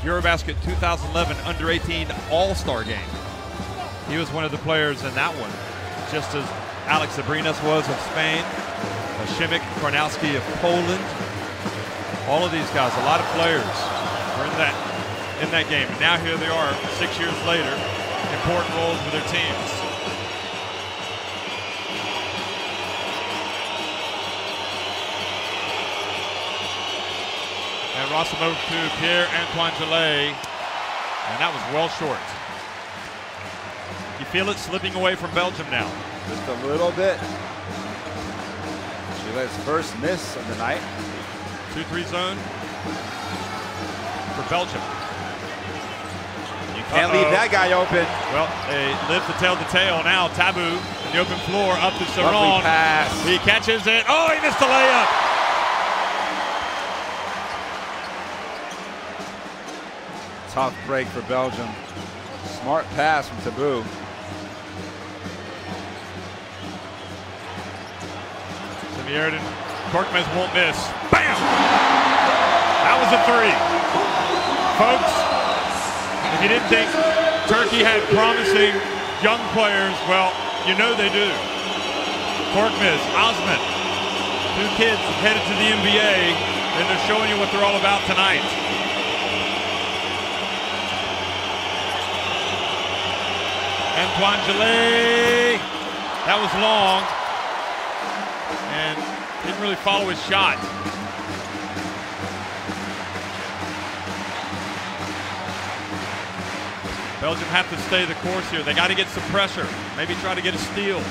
EuroBasket 2011 Under-18 All-Star game. He was one of the players in that one, just as Alex Abrinas was of Spain, Szymek Kornowski of Poland. All of these guys, a lot of players were in that game. And now here they are, 6 years later, important roles with their teams. And Rossum over to Pierre-Antoine Gillet, and that was well short. You feel it slipping away from Belgium now. Just a little bit. Gillet's first miss of the night. 2-3 zone for Belgium. You can't leave that guy open. Well, they live to tell the tale now. Tabu in the open floor up to Saran. Lovely pass. He catches it. Oh, he missed the layup. Tough break for Belgium. Smart pass from Tabu. Semierden, Korkmaz won't miss. Bam! That was a 3. Folks, if you didn't think Turkey had promising young players, well, you know they do. Korkmaz, Osman, 2 kids headed to the NBA, and they're showing you what they're all about tonight. Antoine Gillet. That was long. And didn't really follow his shot. Belgium have to stay the course here. They got to get some pressure. Maybe try to get a steal.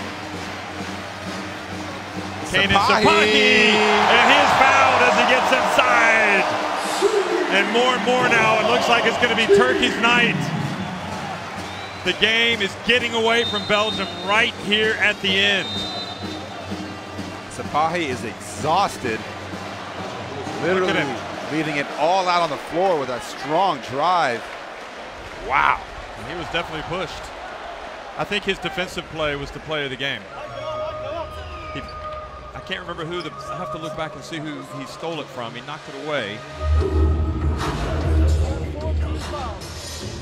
Kanan Sapahi, and he is fouled as he gets inside. And more now, it looks like it's going to be Turkey's night. The game is getting away from Belgium right here at the end. Sapahi is exhausted. Literally leaving it all out on the floor with a strong drive. Wow. He was definitely pushed. I think his defensive play was the play of the game. I can't remember who I have to look back and see who he stole it from. He knocked it away.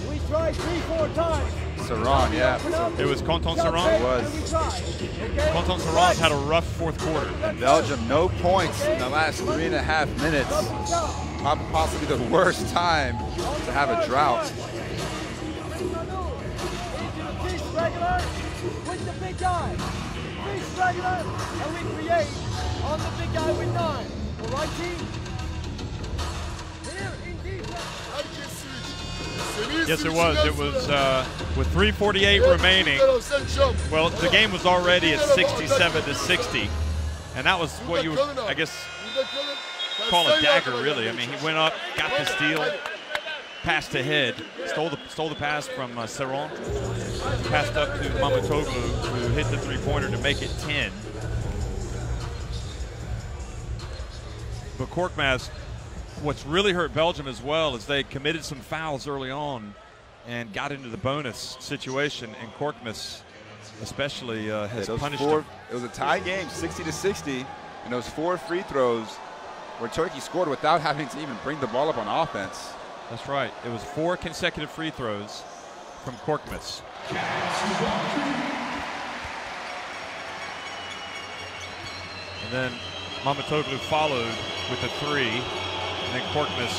We tried 3-4 times. Saran, yeah. It was Canton Saran? It was. Canton Saran's had a rough fourth quarter. And Belgium, no points in the last 3.5 minutes. Possibly the worst time to have a drought. Regular with the big guy. Fish regular, and we create on the big guy with 9. All right, team? Here in defense. Yes, it was. It was with 3:48 remaining. Well, the game was already at 67-60, and that was what you would, I guess, call a dagger, really. I mean, he went up, got the steal, passed ahead, stole the pass from Saran, passed up to Mamatoglu, who hit the three-pointer to make it 10. But Korkmaz, what's really hurt Belgium as well is they committed some fouls early on and got into the bonus situation, and Korkmaz especially has punished them. It was a tie game, 60-60, and those 4 free throws where Turkey scored without having to even bring the ball up on offense. That's right. It was 4 consecutive free throws from Korkmaz. And then Mamatoglu followed with a 3, and then Korkmaz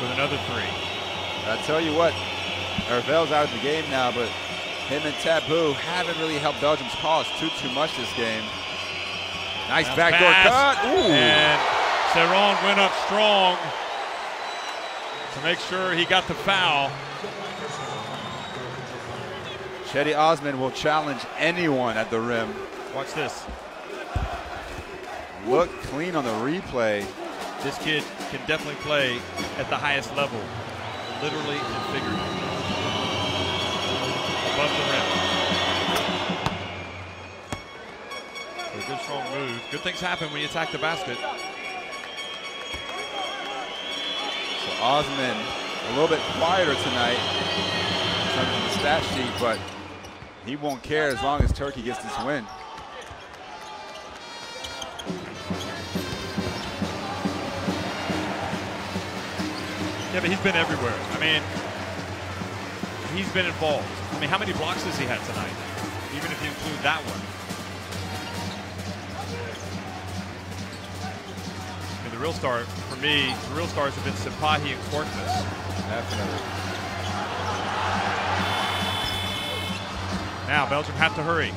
with another 3. I tell you what, Hervel's out of the game now, but him and Taboo haven't really helped Belgium's cause too much this game. Nice backdoor cut. Ooh. And Saran went up strong to make sure he got the foul. Cedi Osman will challenge anyone at the rim. Watch this. Look clean on the replay. This kid can definitely play at the highest level, literally and figuratively. Above the rim. So a good strong move. Good things happen when you attack the basket. So Osman a little bit quieter tonight in terms of the stat sheet, but he won't care as long as Turkey gets this win. Yeah, but he's been everywhere. I mean, he's been involved. I mean, how many blocks has he had tonight? Even if you include that one. And the real star, for me, the real stars have been Sapahi and Korkmaz. Definitely. Now, Belgium have to hurry.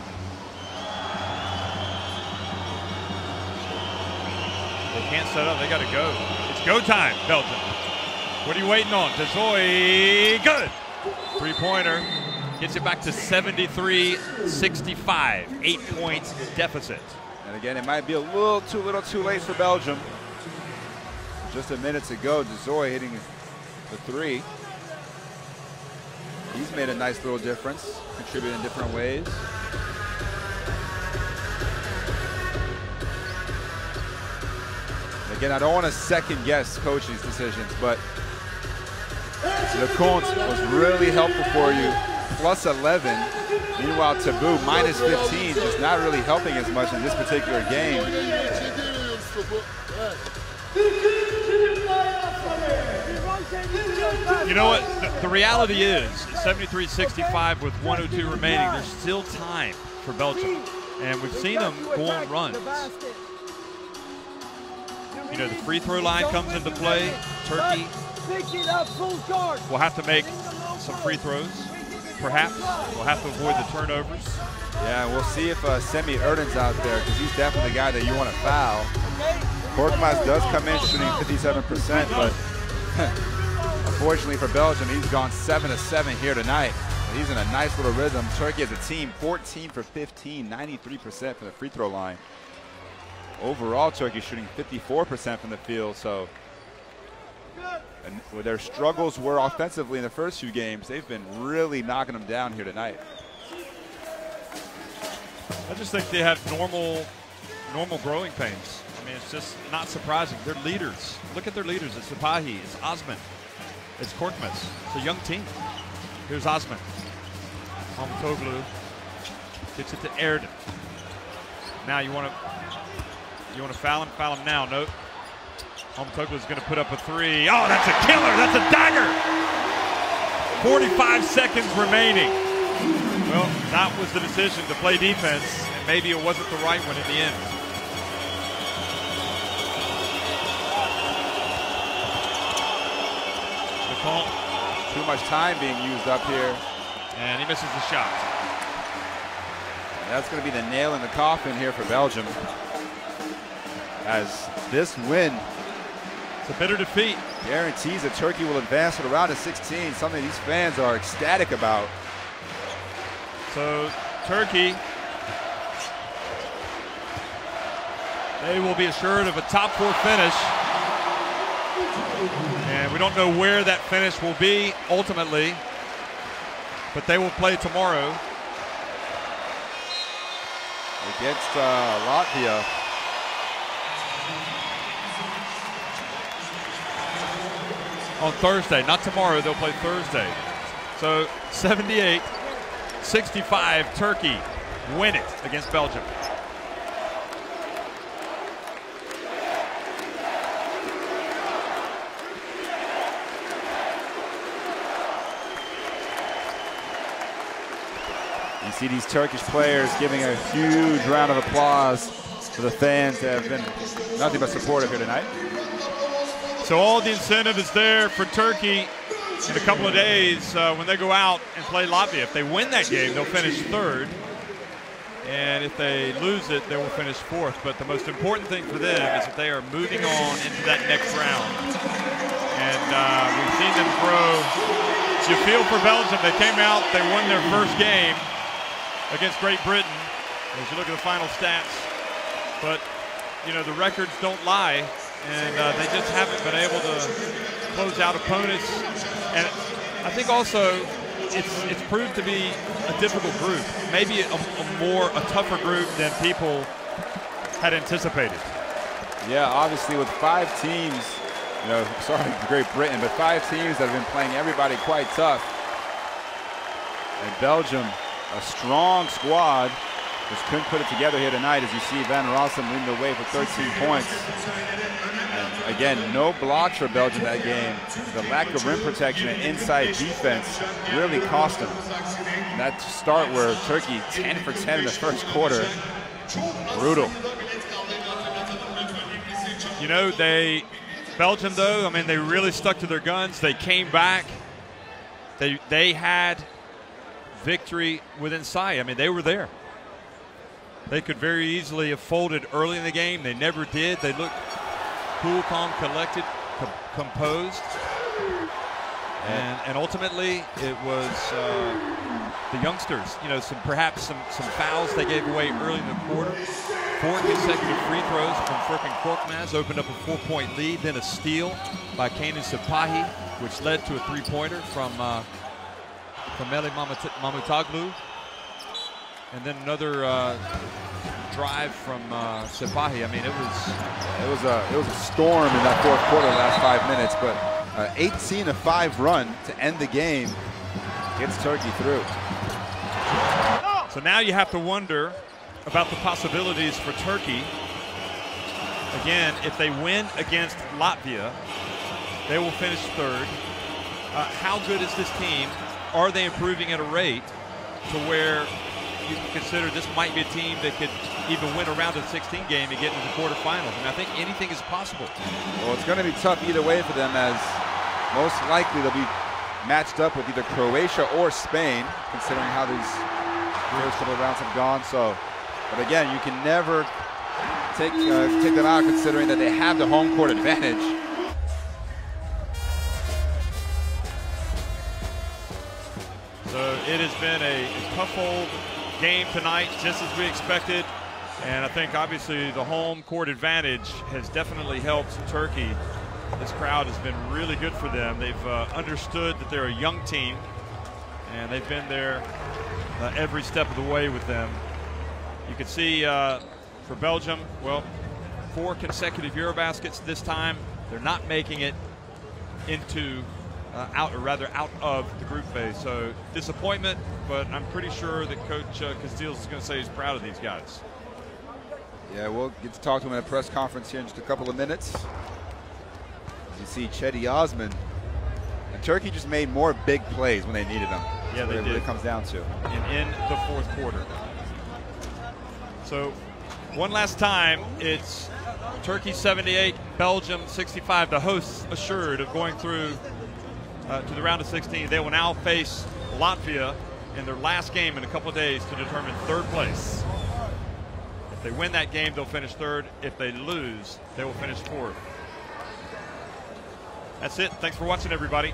They can't set up, they got to go. It's go time, Belgium. What are you waiting on? Dezoy, good. 3-pointer, gets it back to 73-65, 8-point deficit. And again, it might be a little too late for Belgium. Just a minute to go, Dezoy hitting the 3. He's made a nice little difference, contributing in different ways. Again, I don't want to second guess coach's decisions, but LeConte was really helpful for you, plus 11. Meanwhile, Taboo, minus 15, just not really helping as much in this particular game. You know what? The reality is, 73-65 with 1:02 remaining, there's still time for Belgium. And we've seen them go on runs. You know, the free throw line comes into play. Turkey will have to make some free throws. perhaps. We'll have to avoid the turnovers. Yeah, we'll see if Semi Erden's out there, because he's definitely the guy that you want to foul. Korkmaz does come in shooting 57%, but unfortunately for Belgium, he's gone 7 of 7 here tonight. He's in a nice little rhythm. Turkey as a team, 14 for 15, 93% from the free throw line. Overall, Turkey shooting 54% from the field, so and their struggles were offensively in the first few games. They've been really knocking them down here tonight. I just think they have normal growing pains. I mean, it's just not surprising. They're leaders. Look at their leaders. It's Sipahi, it's Osman, it's Korkmaz. It's a young team. Here's Osman. Mamutoglu gets it to Erden. Now you want to foul him? Foul him now. Nope. Mamutoglu is going to put up a three. Oh, that's a killer. That's a dagger. 45 seconds remaining. Well, that was the decision to play defense, and maybe it wasn't the right one in the end. The call. Too much time being used up here. And he misses the shot. That's going to be the nail in the coffin here for Belgium, as this win, it's a bitter defeat, guarantees that Turkey will advance to the round of 16, something these fans are ecstatic about. So Turkey, they will be assured of a top 4 finish. And we don't know where that finish will be ultimately, but they will play tomorrow against Latvia. On Thursday, not tomorrow, they'll play Thursday. So 78-65, Turkey win it against Belgium. You see these Turkish players giving a huge round of applause to the fans that have been nothing but supportive here tonight. So all the incentive is there for Turkey in a couple of days when they go out and play Latvia. If they win that game, they'll finish 3rd. And if they lose it, they will finish 4th. But the most important thing for them is that they are moving on into that next round. And we've seen them grow. You feel for Belgium. They came out, they won their first game against Great Britain, as you look at the final stats. But, you know, the records don't lie. And they just haven't been able to close out opponents. And I think also it's proved to be a difficult group, maybe a tougher group than people had anticipated. Yeah, obviously with 5 teams, you know, sorry, Great Britain, but 5 teams that have been playing everybody quite tough. And Belgium, a strong squad, just couldn't put it together here tonight, as you see Van Rossum leading the way for 13 points. And again, no blocks for Belgium that game. The lack of rim protection and inside defense really cost them. That start where Turkey 10 for 10 in the first quarter, brutal. You know, Belgium though, I mean, they really stuck to their guns. They came back. They had victory within sight. I mean, they were there. They could very easily have folded early in the game. They never did. They looked cool, calm, collected, composed. And ultimately, it was the youngsters. You know, perhaps some fouls they gave away early in the quarter. 4 consecutive free throws from Furkan Korkmaz opened up a 4-point lead. Then a steal by Kenan Sipahi, which led to a 3-pointer from Meli Mamutoglu. And then another drive from Sipahi. I mean, it was a storm in that fourth quarter, the last 5 minutes, but 18-5 run to end the game gets Turkey through. So now you have to wonder about the possibilities for Turkey. Again, if they win against Latvia, they will finish 3rd. How good is this team? Are they improving at a rate to where you consider this might be a team that could even win a round of 16 game and get into the quarterfinals? And I think anything is possible. Well, it's going to be tough either way for them, as most likely they'll be matched up with either Croatia or Spain, considering how these first couple of rounds have gone. So, but again, you can never take them out, considering that they have the home court advantage. So it has been a tough old game tonight, just as we expected. And I think obviously the home court advantage has definitely helped Turkey. This crowd has been really good for them. They've understood that they're a young team, and they've been there every step of the way with them. You can see for Belgium, well, 4 consecutive EuroBaskets this time. They're not making it into out of the group phase. So disappointment, but I'm pretty sure that Coach Castillo is going to say he's proud of these guys. Yeah, we'll get to talk to him in a press conference here in just a couple of minutes. You see Cedi Osman. And Turkey just made more big plays when they needed them. Yeah, they did. What it comes down to. And in the fourth quarter. So one last time, it's Turkey 78, Belgium 65. The hosts assured of going through to the round of 16. They will now face Latvia in their last game in a couple of days to determine third place. If they win that game, they'll finish third. If they lose, they will finish fourth. That's it. Thanks for watching, everybody.